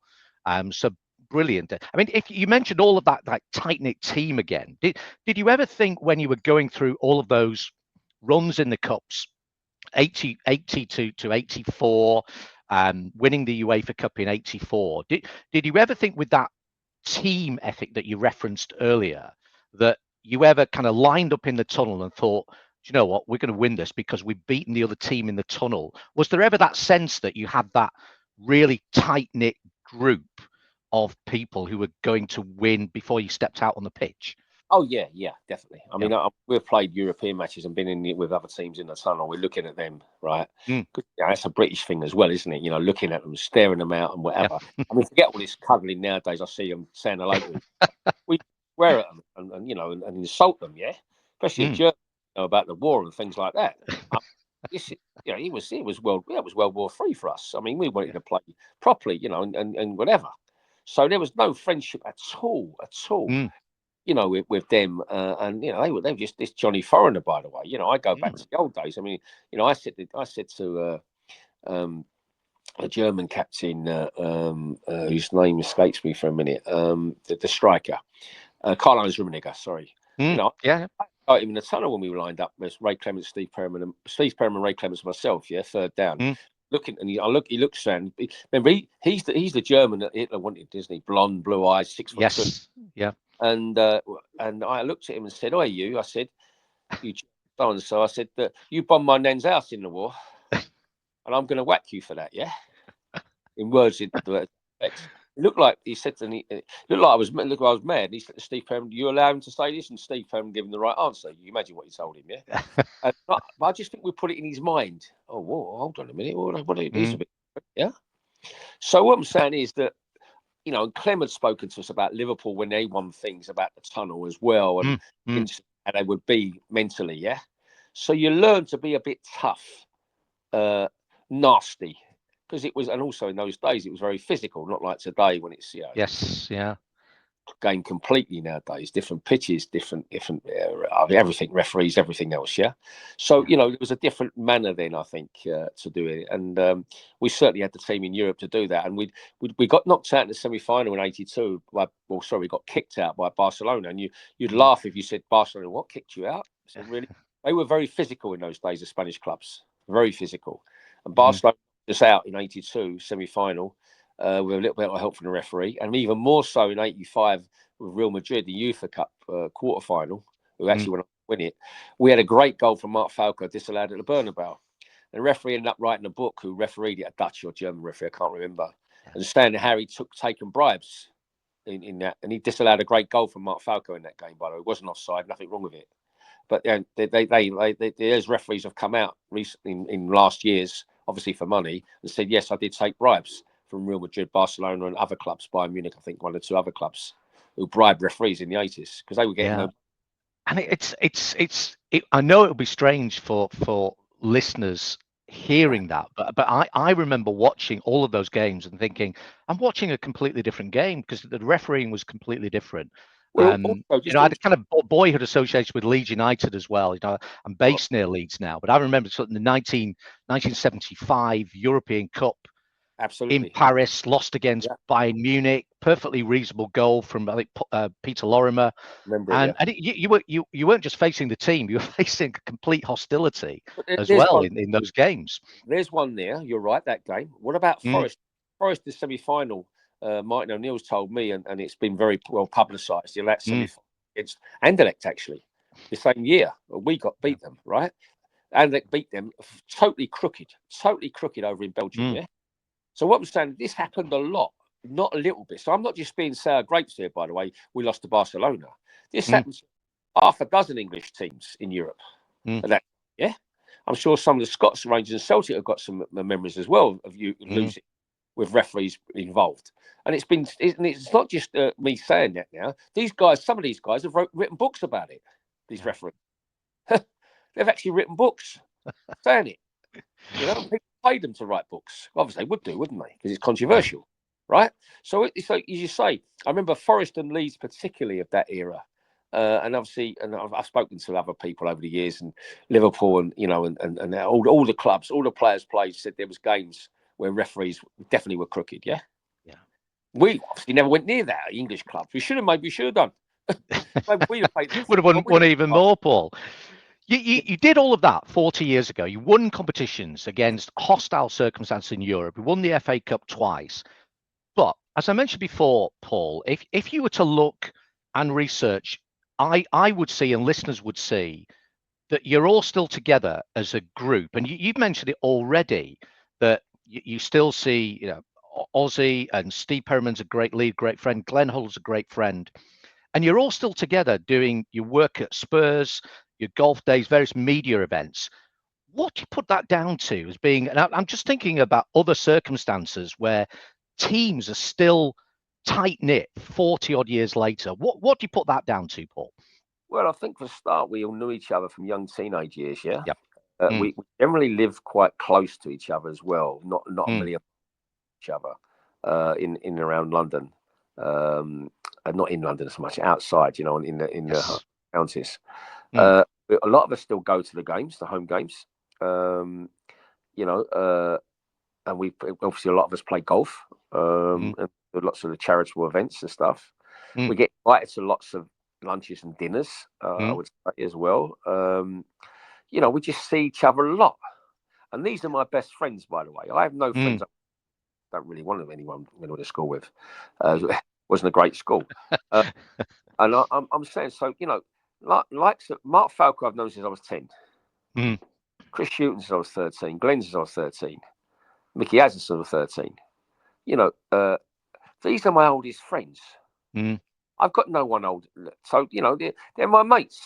So brilliant. I mean, if you mentioned all of that tight-knit team again, did you ever think when you were going through all of those runs in the cups, 80 to 84, winning the UEFA Cup in 84, did you ever think with that team ethic that you referenced earlier that you ever kind of lined up in the tunnel and thought, you know what, we're going to win this because we've beaten the other team in the tunnel? Was there ever that sense that you had that really tight-knit group of people who were going to win before you stepped out on the pitch? Oh yeah, definitely. I mean, we've played European matches and been in it with other teams in the tunnel. We're looking at them, right? That's a British thing as well, isn't it? You know, looking at them, staring them out, and whatever. Yeah. I mean, forget all this cuddling nowadays. I see them saying hello to them. We swear at them and and insult them, yeah. Especially in Germany, about the war and things like that. It was World War III for us. I mean, we wanted to play properly, you know, and whatever. So there was no friendship at all. You know, with them, and you know, they were just this Johnny Foreigner, by the way. You know, I go back to the old days. I mean, you know, I said to a German captain whose name escapes me for a minute, the striker, Karl-Heinz Rummenigge. Sorry, you know, I got him in the tunnel when we were lined up. There's Ray Clemence, Steve Perryman, Ray Clemence, myself. Yeah, third down. Looking, and he looks around. Remember, he's the German that Hitler wanted, isn't he? Blonde, blue eyes, 6 foot. Yes, yeah. And I looked at him and said, "Oh, you?" I said, "You so and so." I said, "You bombed my nan's house in the war, and I'm going to whack you for that." Yeah, in words, it looked like he said to me, it looked like I was mad. And he said to Steve Perryman, "You allow him to say this?" And Steve Perryman gave him the right answer. You imagine what he told him, yeah. But I just think we put it in his mind. Oh, whoa, hold on a minute. What it is a bit, yeah. So what I'm saying is that, you know, Clem had spoken to us about Liverpool when they won things about the tunnel as well, and how they would be mentally, yeah. So you learn to be a bit tough, nasty, because it was, and also in those days it was very physical, not like today when it's, you know, yes, yeah, game completely nowadays, different pitches, different everything, referees, everything else, yeah. So you know, there was a different manner then, I think, to do it, and we certainly had the team in Europe to do that. And we got knocked out in the semi-final in '82 we got kicked out by Barcelona, and you'd laugh if you said Barcelona, what, kicked you out? I said, really? They were very physical in those days, the Spanish clubs, very physical, and Barcelona was out in '82 semi-final. With a little bit of help from the referee, and even more so in '85 with Real Madrid, the UEFA Cup quarter-final, who actually went on to win it. We had a great goal from Mark Falco disallowed at the Bernabeu. And the referee ended up writing a book, who refereed it, a Dutch or German referee, I can't remember. And Stanley Harry taken bribes in that, and he disallowed a great goal from Mark Falco in that game, by the way. It wasn't offside, nothing wrong with it. But there's referees have come out recently in last years, obviously for money, and said, yes, I did take bribes from Real Madrid, Barcelona, and other clubs, Bayern Munich, I think, 1 or 2 other clubs, who bribed referees in the '80s because they were getting no. And I know it'll be strange for listeners hearing that, but I remember watching all of those games and thinking, I'm watching a completely different game because the refereeing was completely different. Well, you know, I had a kind of boyhood association with Leeds United as well. You know, I'm based near Leeds now, but I remember sort of the 1975 European Cup Absolutely. in Paris, lost against Bayern Munich, perfectly reasonable goal from, I think, Peter Lorimer. Remember And, it, you weren't just facing the team, you were facing complete hostility as there's well one, in those games. There's one there. You're right, that game. What about Mm. Forest? Forest, the semi-final, Martin O'Neill's told me, and it's been very well publicised, that semi-final against Anderlecht, actually, the same year. We beat them, right? Anderlecht beat them totally crooked over in Belgium, yeah? So what I'm saying, this happened a lot, not a little bit. So I'm not just being sour grapes here, by the way. We lost to Barcelona. This happens to half a dozen English teams in Europe. And that, yeah? I'm sure some of the Scots, Rangers and Celtic have got some memories as well of you losing with referees involved. And it's not just me saying that now. These guys, some of these guys have written books about it, these referees. They've actually written books saying it. People paid them to write books. Obviously, they would do, wouldn't they? Because it's controversial, right? So it's like, as you say, I remember Forest and Leeds particularly of that era. And obviously, and I've spoken to other people over the years, and Liverpool, and and all the clubs, all the players played, said there was games where referees definitely were crooked. Yeah. We obviously never went near that at English clubs. We should have done. Would have won even more, Paul. You did all of that 40 years ago. You won competitions against hostile circumstances in Europe. You won the FA Cup twice. But as I mentioned before, Paul, if you were to look and research, I would see, and listeners would see, that you're all still together as a group. And you've mentioned it already, that you still see, Ossie and Steve Perryman's a great lead, great friend. Glenn Hoddle's a great friend. And you're all still together doing your work at Spurs, your golf days, various media events. What do you put that down to as being, and I'm just thinking about other circumstances where teams are still tight-knit 40 odd years later. What do you put that down to, Paul? Well, I think for a start, we all knew each other from young teenage years, yeah? Yep. We generally lived quite close to each other as well, not a million each other in and around London. Not in London so much, outside, in the counties. A lot of us still go to the games, the home games. And we obviously, a lot of us play golf, and lots of the charitable events and stuff. We get invited to lots of lunches and dinners, I would say as well. We just see each other a lot. And these are my best friends, by the way. I have no friends. I don't really want anyone I went to school with. It wasn't a great school. And I'm saying, so, like Mark Falco, I've known since I was 10. Chris Hughton since I was 13. Glenn since I was 13. Mickey Hazard since I was 13. These are my oldest friends. I've got no one old. So, they're my mates.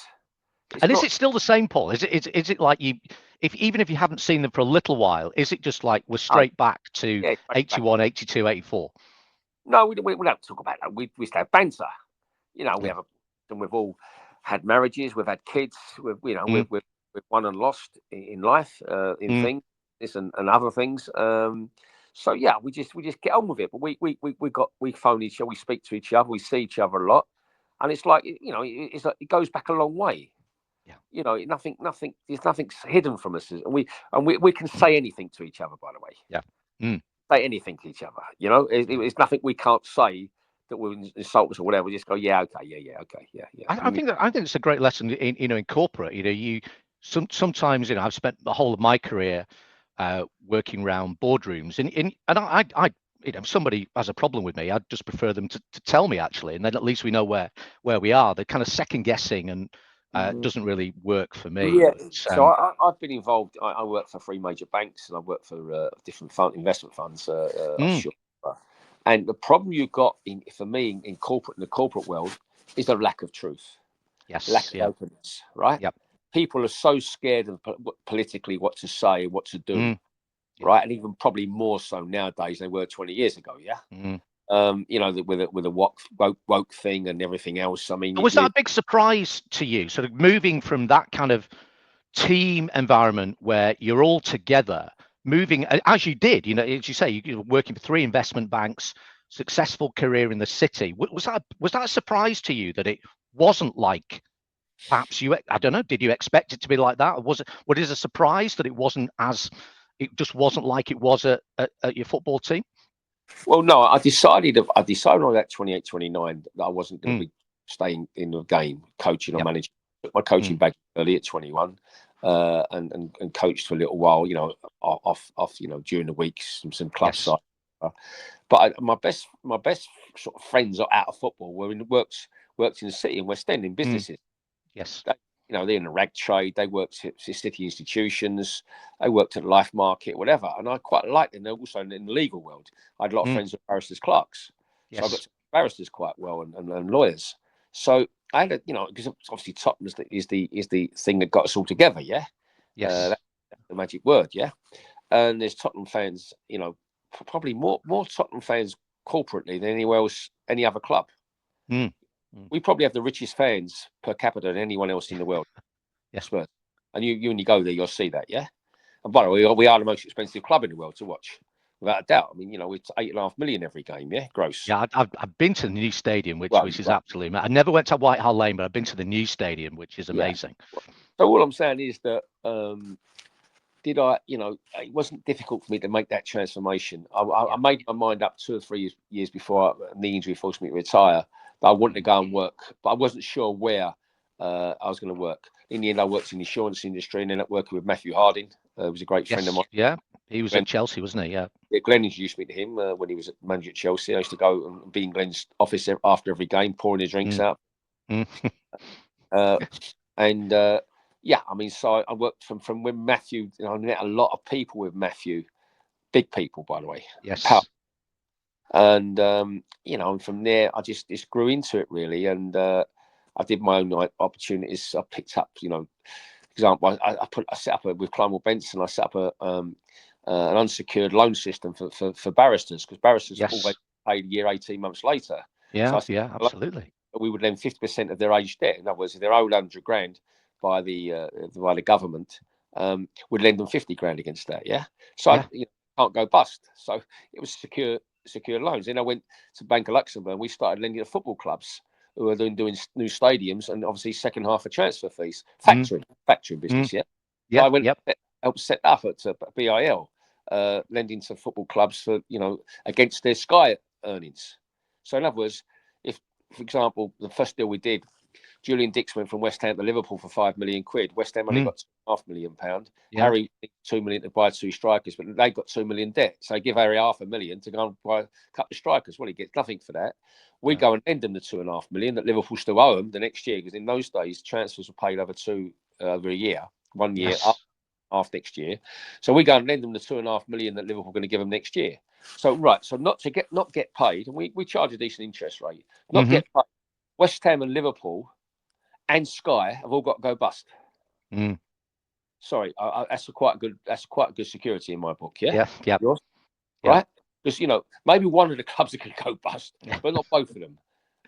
Is it still the same, Paul? Is it like even if you haven't seen them for a little while, is it just like we're straight back to 81, 82, 84? No, we don't talk about that. We used to have banter. We've all had marriages, we've had kids, we've won and lost in life, in things and other things. So yeah, we just get on with it. But we phone each other, we speak to each other, we see each other a lot, and it's like it's like it goes back a long way. Yeah. Nothing. There's nothing hidden from us, and we can say anything to each other. By the way, say anything to each other. It's nothing we can't say that will insult us or whatever. We just go, yeah, okay, okay, yeah. I think it's a great lesson in corporate. Sometimes I've spent the whole of my career working around boardrooms, and I if somebody has a problem with me, I'd just prefer them to tell me, actually, and then at least we know where we are. They're kind of second guessing, and doesn't really work for me. Yeah. So I've been involved. I work for 3 major banks, and I work for different investment funds offshore. And the problem you've got in the corporate world is a lack of truth. Yes. Lack of openness, right? Yep. People are so scared of politically what to say, what to do, right? And even probably more so nowadays than they were 20 years ago. Yeah. With a woke thing and everything else. I mean, was that a big surprise to you? Sort of moving from that kind of team environment where you're all together, moving as you did. As you say, you were working for 3 investment banks, successful career in the city. Was that a surprise to you that it wasn't like? Perhaps I don't know. Did you expect it to be like that, or was it a surprise that it wasn't as it just wasn't like it was at your football team? Well, no, I decided on that 28, 29 that I wasn't going to be staying in the game, coaching or managing. Took my coaching back early at 21, and coached for a little while, off, during the weeks, some club side. But my best sort of friends out of football were worked in the city in West End in businesses. Yes. They're in the rag trade. They worked at city institutions. They worked at the life market, whatever. And I quite liked them. They're also in the legal world. I had a lot of friends with barristers, clerks. Yes. So I got to know barristers quite well and lawyers. So I had because obviously Tottenham is the thing that got us all together. Yeah. Yes. That's the magic word. Yeah. And there's Tottenham fans, probably more Tottenham fans corporately than anywhere else, any other club. We probably have the richest fans per capita than anyone else in the world. Yes, Spurs. And you when you go there, you'll see that, yeah. And by the way, we are the most expensive club in the world to watch, without a doubt. I mean, it's 8.5 million every game, yeah, gross. Yeah, I've been to the new stadium, which is absolutely. I never went to White Hart Lane, but I've been to the new stadium, which is amazing. Yeah. So all I'm saying is that it wasn't difficult for me to make that transformation. I made my mind up 2 or 3 years before the injury forced me to retire. But I wanted to go and work, but I wasn't sure where I was going to work. In the end, I worked in the insurance industry and ended up working with Matthew Harding. He was a great friend of mine. Yeah, he was at Chelsea, wasn't he? Yeah. Glenn introduced me to him when he was manager at Chelsea. I used to go and be in Glenn's office after every game, pouring his drinks out. So I worked from when Matthew. I met a lot of people with Matthew, big people, by the way. Yes. And and from there I just grew into it really, and I did my own opportunities. I picked up, example. I set up with Climewell Benson. I set up an unsecured loan system for barristers, because barristers always paid a year 18 months later. Yeah, absolutely. We would lend 50% of their age debt. In other words, if they're owed 100 grand by the government, we'd lend them 50 grand against that. Yeah, so I can't go bust. So it was secure loans. Then I went to Bank of Luxembourg and we started lending to football clubs who were doing new stadiums, and obviously second half of transfer fees, factoring business. Yeah. So I went helped set up at BIL, lending to football clubs for against their Sky earnings. So in other words, if, for example, the first deal we did, Julian Dix went from West Ham to Liverpool for £5 million. West Ham only got £2.5 million. Harry £2 million to buy 2 strikers, but they got £2 million debt. So they give Harry £500,000 to go and buy a couple of strikers. Well, he gets nothing for that. We go and lend them the £2.5 million that Liverpool still owe them the next year, because in those days transfers were paid over a year, 1 year half next year. So we go and lend them the £2.5 million that Liverpool are going to give them next year. So not get paid, and we charge a decent interest rate. Not get paid. West Ham and Liverpool and Sky have all got to go bust. Sorry, that's quite a good security in my book. Yeah. Yours? Right? Because maybe one of the clubs are going to go bust, but not both of them.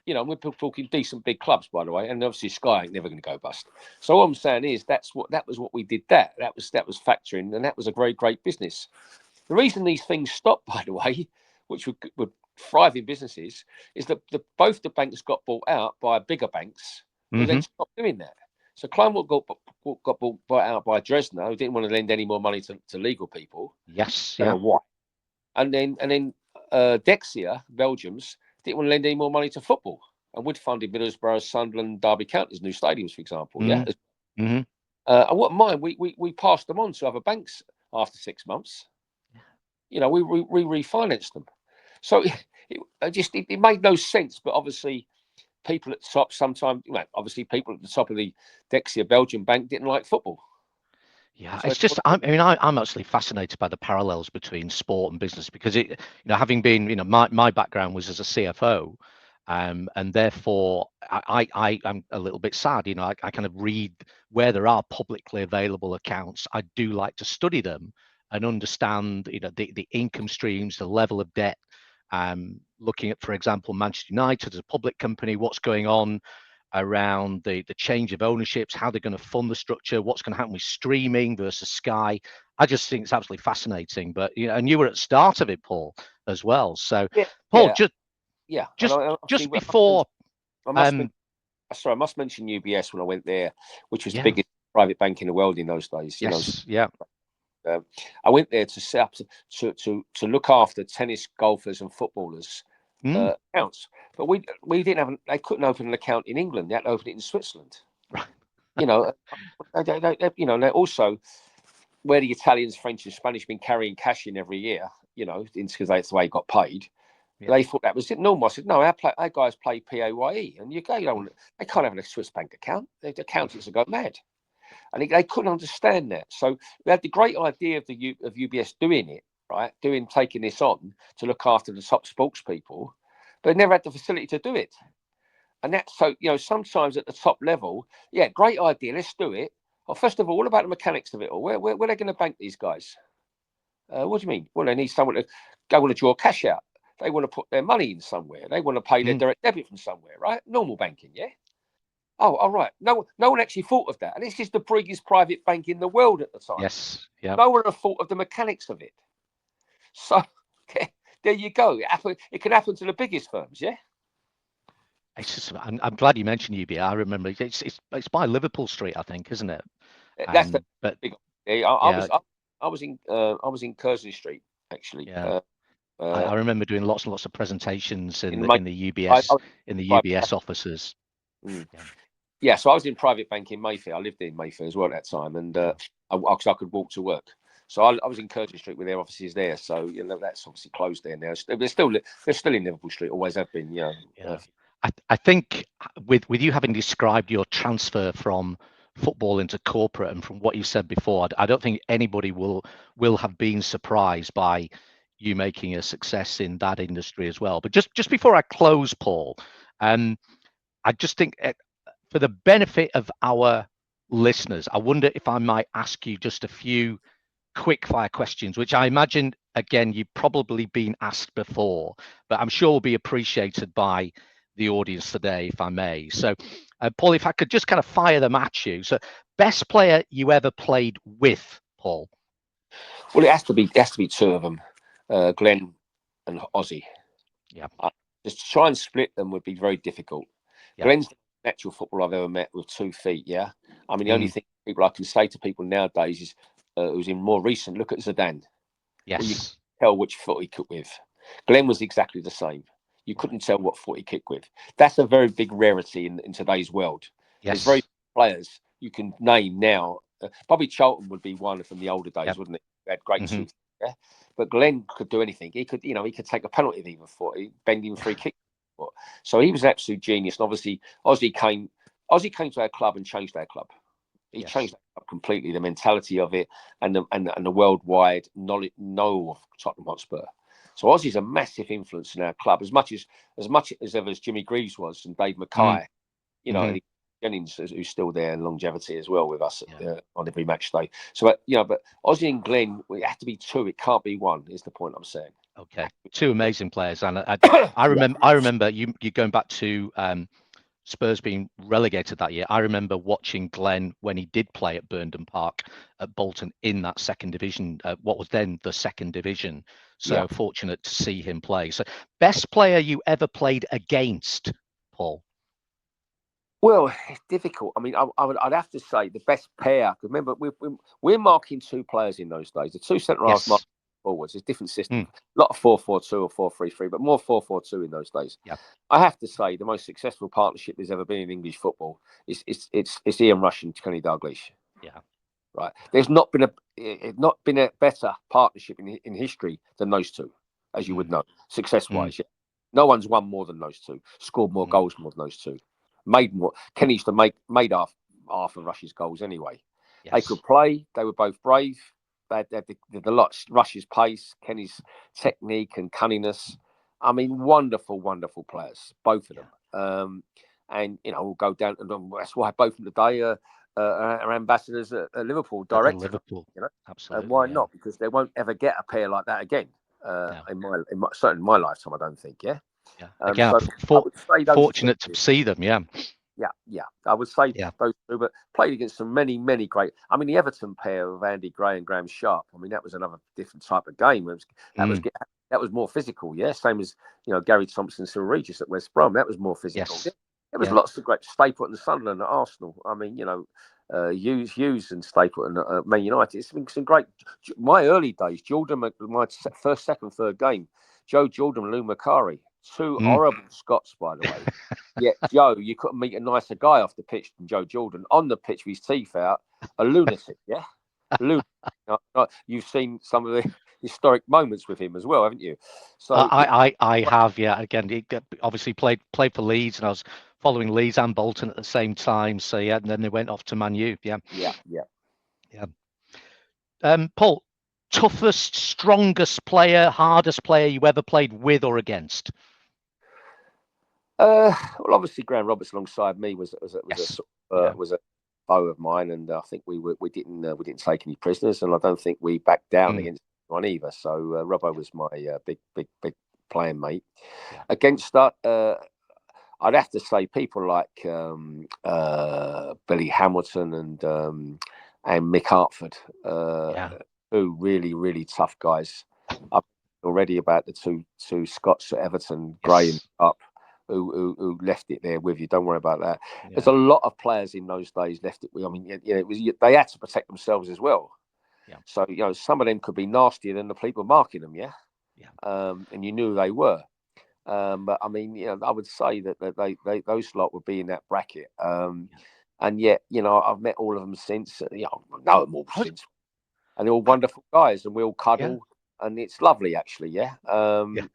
We're talking decent big clubs, by the way, and obviously Sky ain't never going to go bust. So all I'm saying is that was what we did. That was factoring, and that was a very great business. The reason these things stopped, by the way, which would thriving businesses, is that both the banks got bought out by bigger banks who then stopped doing that. So Climewell got bought out by Dresdner, who didn't want to lend any more money to legal people. Yes, why? And then Dexia, Belgium's, didn't want to lend any more money to football, and would funded Middlesbrough, Sunderland, Derby County's new stadiums, for example. And what mine, we passed them on to other banks after 6 months. We refinanced them. So it made no sense, but obviously people at the top sometimes, obviously people at the top of the Dexia Belgian bank didn't like football. Yeah, so it's just, I'm actually fascinated by the parallels between sport and business, because having been, my background was as a CFO, and therefore I'm a little bit sad. I kind of read where there are publicly available accounts. I do like to study them and understand, the income streams, the level of debt. Looking at, for example, Manchester United as a public company, what's going on around the change of ownerships, how they're going to fund the structure, what's going to happen with streaming versus Sky. I just think it's absolutely fascinating. But and you were at the start of it, Paul, as well. So Paul, just before I must mention UBS when I went there, which was the biggest private bank in the world in those days. I went there to set up to look after tennis, golfers, and footballers accounts. But we didn't have. They couldn't open an account in England. They had to open it in Switzerland. Right. You know, they also where the Italians, French, and Spanish been carrying cash in every year. You know, because that's the way it got paid. Yeah. They thought that was it normal. I said, no, our guys play PAYE, and they can't have a Swiss bank account. The accountants have got mad. And they couldn't understand that. So we had the great idea of UBS doing it, right? Taking this on to look after the top sports people, but they never had the facility to do it. And that's so, you know, sometimes at the top level, yeah, great idea, let's do it. Well, first of all, what about the mechanics of it all? Where are they going to bank these guys? What do you mean? Well, they need someone to go and draw cash out. They want to put their money in somewhere. They want to pay their direct debit from somewhere, right? Normal banking, yeah? Oh, all right. No one actually thought of that. And this is the biggest private bank in the world at the time. Yes. Yeah. No one had thought of the mechanics of it. So there you go. It can happen to the biggest firms, yeah? It's just, I'm glad you mentioned UBI. I remember it's by Liverpool Street, I think, isn't it? That's the big. I was in Curzon Street actually. Yeah. I remember doing lots and lots of presentations in the UBS offices. Yeah, so I was in private banking in Mayfair. I lived in Mayfair as well at that time, and I could walk to work. So I was in Curzon Street with their offices there. So you know that's obviously closed there now. They're still in Liverpool Street. Always have been. You know. Yeah. I think with you having described your transfer from football into corporate, and from what you said before, I don't think anybody will have been surprised by you making a success in that industry as well. But just before I close, Paul, I just think for the benefit of our listeners, I wonder if I might ask you just a few quick fire questions, which I imagine, again, you've probably been asked before, but I'm sure will be appreciated by the audience today, if I may. So, Paul, if I could just kind of fire them at you. So, best player you ever played with, Paul? Well, it has to be two of them, Glenn and Ossie. Yeah. Just to try and split them would be very difficult. Yeah. Glenn's the natural footballer I've ever met with 2 feet. Yeah. I mean, the only thing I can say to people nowadays is, who's in more recent, look at Zidane. Yes. Well, you can tell which foot he kicked with. Glenn was exactly the same. You couldn't tell what foot he kicked with. That's a very big rarity in today's world. Yes. There's very few players you can name now. Bobby Charlton would be one from the older days, wouldn't he? He had great feet. Yeah. But Glenn could do anything. He could take a penalty with either foot. He'd bend him free kick. So he was an absolute genius. And obviously, Ossie came to our club and changed our club. He changed that club completely, the mentality of it, and the worldwide knowledge of Tottenham Hotspur. So Ossie's a massive influence in our club, as much as ever as Jimmy Greaves was, and Dave Mackay, and Jennings, who's still there, and longevity as well with us on every match day. So but Ossie and Glenn, it had to be 2. It can't be 1. Is the point I'm saying. Okay, 2 amazing players, and I remember you going back to Spurs being relegated that year. I remember watching Glenn when he did play at Burnden Park at Bolton in that second division, what was then the second division. So fortunate to see him play. So, best player you ever played against, Paul? Well, it's difficult. I mean, I'd have to say the best pair. Because remember, we're marking 2 players in those days. The 2 centre halves marking forwards. It's a different system. A lot of 4-4-2 or 4-3-3, but more 4-4-2 in those days. Yeah. I have to say the most successful partnership there's ever been in English football is Ian Rush and Kenny Dalglish. Yeah. Right. There's not been a better partnership in history than those 2, as you would know, success-wise. Yeah. No one's won more than those 2. Scored more goals more than those 2. Made more. Kenny used to made half of Rush's goals anyway. Yes. They could play. They were both brave. They had the lot. Rush's pace, Kenny's technique and cunningness. I mean, wonderful, wonderful players, both of them. And we'll go down, and that's why both of them today are ambassadors at Liverpool directly. Liverpool, absolutely. And why not? Because they won't ever get a pair like that again. Certainly in my lifetime, I don't think. Yeah. Yeah. Again, fortunate to see them. Yeah. Yeah. I would say those 2, but played against some many, many great. I mean, the Everton pair of Andy Gray and Graham Sharp. I mean, that was another different type of game. That was more physical. Yeah. Same as Gary Thompson, Cyril Regis at West Brom. That was more physical. Yes. Yeah. There was lots of great Stapleton and Sunderland at Arsenal. I mean, Hughes and Stapleton, Man United. It's been some great. My early days, my first, second, third game, Joe Jordan, Lou Macari, two horrible Scots, by the way. Yet Joe, you couldn't meet a nicer guy off the pitch than Joe Jordan. On the pitch with his teeth out, a lunatic. Yeah, lunatic. You've seen some of the historic moments with him as well, haven't you? So I have, yeah. Again, he obviously played for Leeds, and I was following Leeds and Bolton at the same time. So yeah, and then they went off to Man U. Yeah. Paul, toughest, strongest player, hardest player you ever played with or against? Well, obviously, Graham Roberts alongside me was a foe of mine, and I think we didn't take any prisoners, and I don't think we backed down against one either. So Robbo was my big playing mate. Against that, I'd have to say people like Billy Hamilton and Mick Hartford, who really tough guys. I've already about the two Scots at Everton, Gray and Up. Who left it there with you? Don't worry about that. Yeah. There's a lot of players in those days left it with. I mean, it was they had to protect themselves as well. Yeah. So some of them could be nastier than the people marking them. Yeah. And you knew they were. But I mean, I would say that they those lot would be in that bracket. And yet, I've met all of them since. I know them all since, and they're all wonderful guys, and we all cuddle. Yeah. And it's lovely, actually, 30,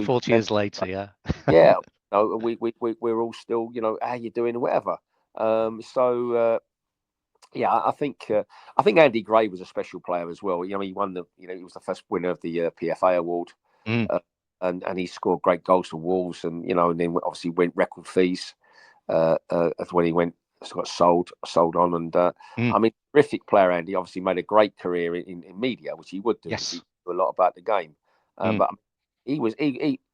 40 years later, we're all still, how you doing, or whatever. I think Andy Gray was a special player as well. He won he was the first winner of the PFA award, and he scored great goals for Wolves, and and then obviously went record fees. When he got sold on, and I mean, terrific player. Andy obviously made a great career in media, which he would do. Yes. A lot about the game, but he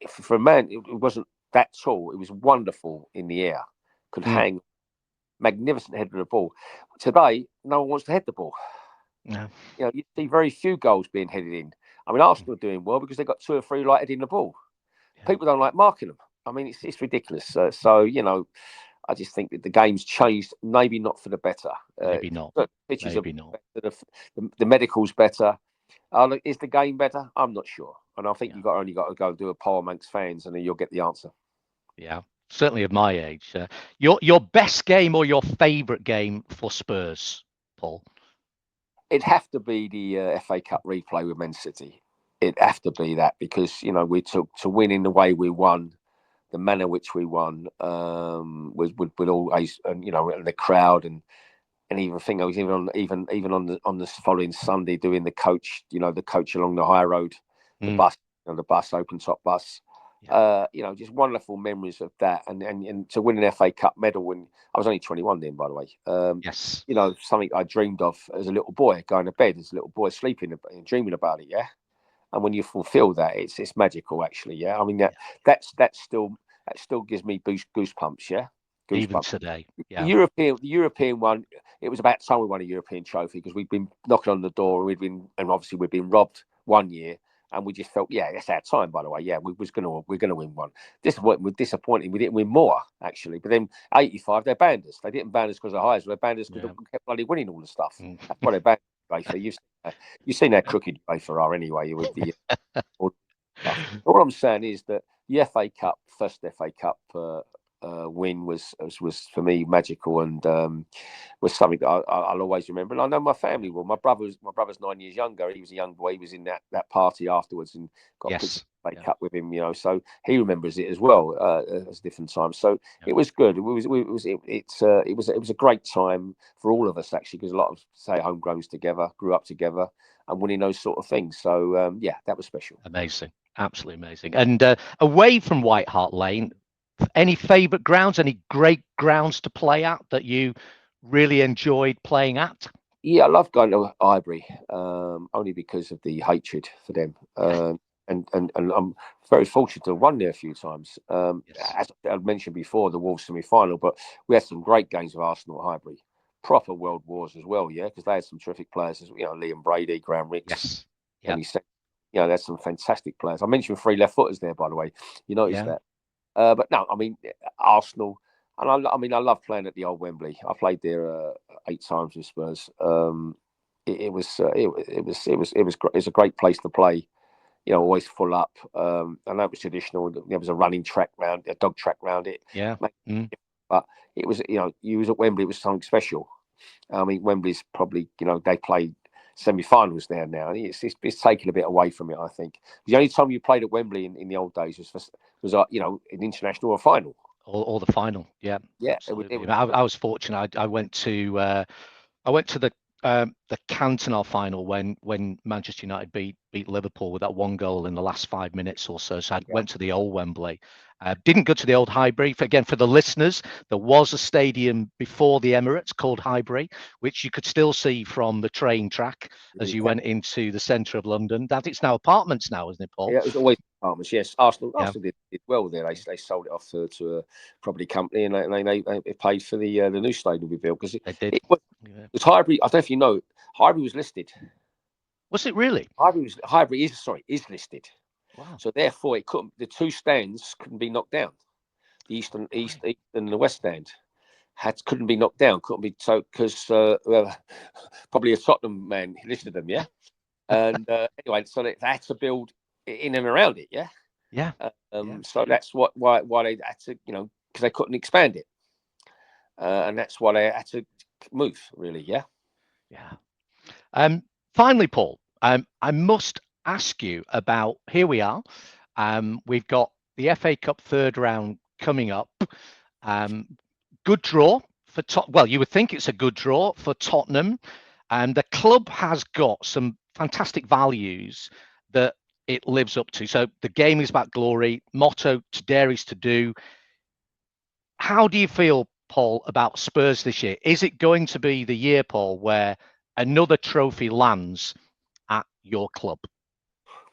for a man, it wasn't that tall. It was wonderful in the air, could hang, magnificent head of the ball. Today, no one wants to head the ball. No, you see very few goals being headed in. I mean, Arsenal are doing well because they've got 2 or 3 like heading the ball. People don't like marking them. I mean, it's ridiculous. I just think that the game's changed. Maybe not for the better. Maybe not. Pitches maybe not. Better, the medical's better. Is the game better? I'm not sure, and I think you've only got to go and do a poll amongst fans, and then you'll get the answer. Yeah, certainly at my age. Your best game or your favourite game for Spurs, Paul? It'd have to be the FA Cup replay with Man City. It'd have to be that because we took to win in the way we won, the manner which we won with always and the crowd and even think I was even on the following Sunday doing the coach along the high road, the bus, open top bus. Just wonderful memories of that, and to win an FA Cup medal. And I was only 21 then, by the way. Yes, something I dreamed of as a little boy, going to bed as a little boy, sleeping and dreaming about it. Yeah, and when you fulfil that, it's magical, actually. Yeah, I mean that still gives me goosebumps. Yeah. Even today, the European one. It was about time we won a European trophy because we'd been knocking on the door. And obviously we'd been robbed one year, and we just felt, it's our time. By the way, we're gonna win one. Disappointing. We didn't win more actually. But then '85 they banned us. They didn't ban us because of highs. They banned us because we kept bloody winning all the stuff. That's why they banned UEFA. You've seen that crooked UEFA are anyway. With the all I'm saying is that the FA Cup, first FA Cup. Win was for me magical and was something that I'll always remember. And I know my family will. My brother's 9 years younger. He was a young boy. He was in that party afterwards and got a FA Cup with him. So he remembers it as well as different times. So it was good. It was a great time for all of us actually because a lot of homegrowns together, grew up together, and winning those sort of things. So that was special. Amazing, absolutely amazing. And away from White Hart Lane. Any favourite grounds, any great grounds to play at that you really enjoyed playing at? Yeah, I love going to Highbury, only because of the hatred for them. And I'm very fortunate to have won there a few times. As I mentioned before, the Wolves semi-final, but we had some great games with Arsenal at Highbury. Proper world wars as well, because they had some terrific players, Liam Brady, Graham Ricks. Yes. There's some fantastic players. I mentioned 3 left-footers there, by the way. You noticed that. But no, I mean, Arsenal, And I love playing at the old Wembley. I played there 8 times with Spurs. It was a great place to play. Always full up. I know it was traditional. There was a running track round, a dog track round it. Yeah. But it was, you was at Wembley. It was something special. I mean, Wembley's probably, they played semi-finals there now. It's taken a bit away from it, I think. The only time you played at Wembley in the old days was an international or final. Or the final, yeah. I was fortunate. I went to the Cantona final when Manchester United beat Liverpool with that one goal in the last 5 minutes or so. So I went to the old Wembley. Didn't go to the old Highbury. Again, for the listeners, there was a stadium before the Emirates called Highbury, which you could still see from the train track as you went into the centre of London. It's now apartments now, isn't it, Paul? Yeah, it was always apartments. Yes, Arsenal did well there. They sold it off to a property company, and they paid for the new stadium we built because it was Highbury. I don't know if you know, Highbury was listed. Was it really? Highbury is listed. Wow. So therefore, the 2 stands couldn't be knocked down. The east and the west stand couldn't be knocked down. Couldn't be so because probably a Tottenham man listed them. Yeah. And anyway, so they had to build in and around it. Yeah. Yeah. So that's why they had to, because they couldn't expand it, and that's why they had to move. Really. Yeah. Yeah. Finally, Paul, I must ask you about, here we are. We've got the FA Cup 3rd round coming up. Good draw for well, you would think it's a good draw for Tottenham. And the club has got some fantastic values that it lives up to. So the game is about glory. Motto, to dare is to do. How do you feel, Paul, about Spurs this year? Is it going to be the year, Paul, where another trophy lands at your club?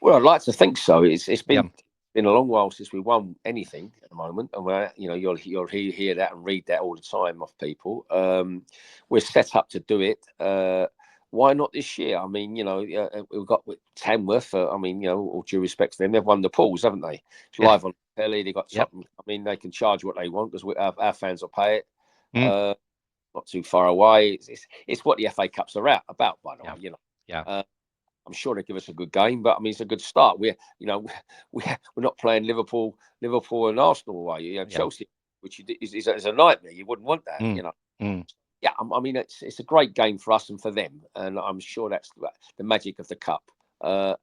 Well, I'd like to think so. It's been a long while since we won anything at the moment, and you'll hear that and read that all the time off people. We're set up to do it. Why not this year? I mean, we've got Tamworth. All due respect to them, they've won the pools, haven't they? It's live on telly. They got something. I mean, they can charge what they want because our fans will pay it. Not too far away. It's what the FA Cups are about, by the way. I'm sure they give us a good game, but I mean, it's a good start. We're not playing Liverpool and Arsenal away. Chelsea, which is a nightmare. You wouldn't want that, Yeah, I mean, it's a great game for us and for them, and I'm sure that's the magic of the cup. But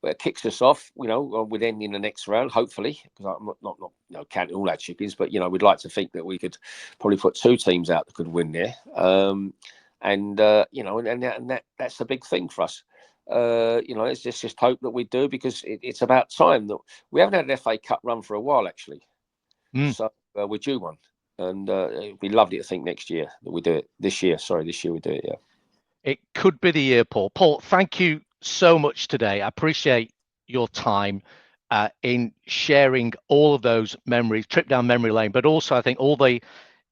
it kicks us off, with them in the next round, hopefully, because I'm not counting all our chickens, but we'd like to think that we could probably put 2 teams out that could win there, and that's a big thing for us. It's just hope that we do, because it's about time. That we haven't had an FA Cup run for a while, actually. So we're due one, and it'd be lovely to think next year that we do it. This year we do it. Yeah. It could be the year, Paul. Paul, thank you so much today. I appreciate your time in sharing all of those memories, trip down memory lane, but also I think all the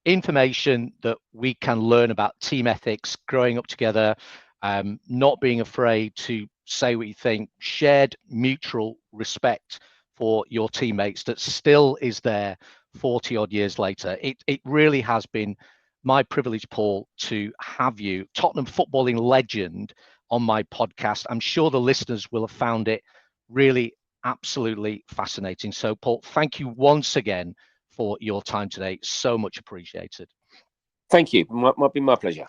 information that we can learn about team ethics, growing up together. Not being afraid to say what you think, shared mutual respect for your teammates that still is there 40 odd years later. It really has been my privilege, Paul, to have you, Tottenham footballing legend, on my podcast. I'm sure the listeners will have found it really absolutely fascinating. So, Paul, thank you once again for your time today. So much appreciated. Thank you. Might be my pleasure.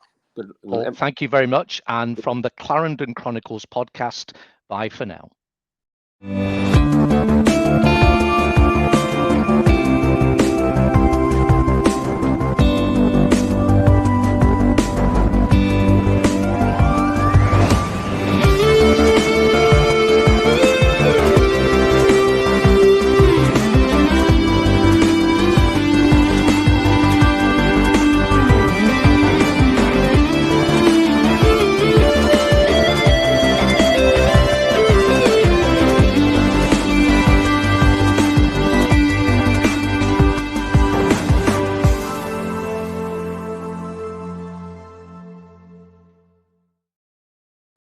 Paul, thank you very much. And from the Clarendon Chronicles podcast, bye for now.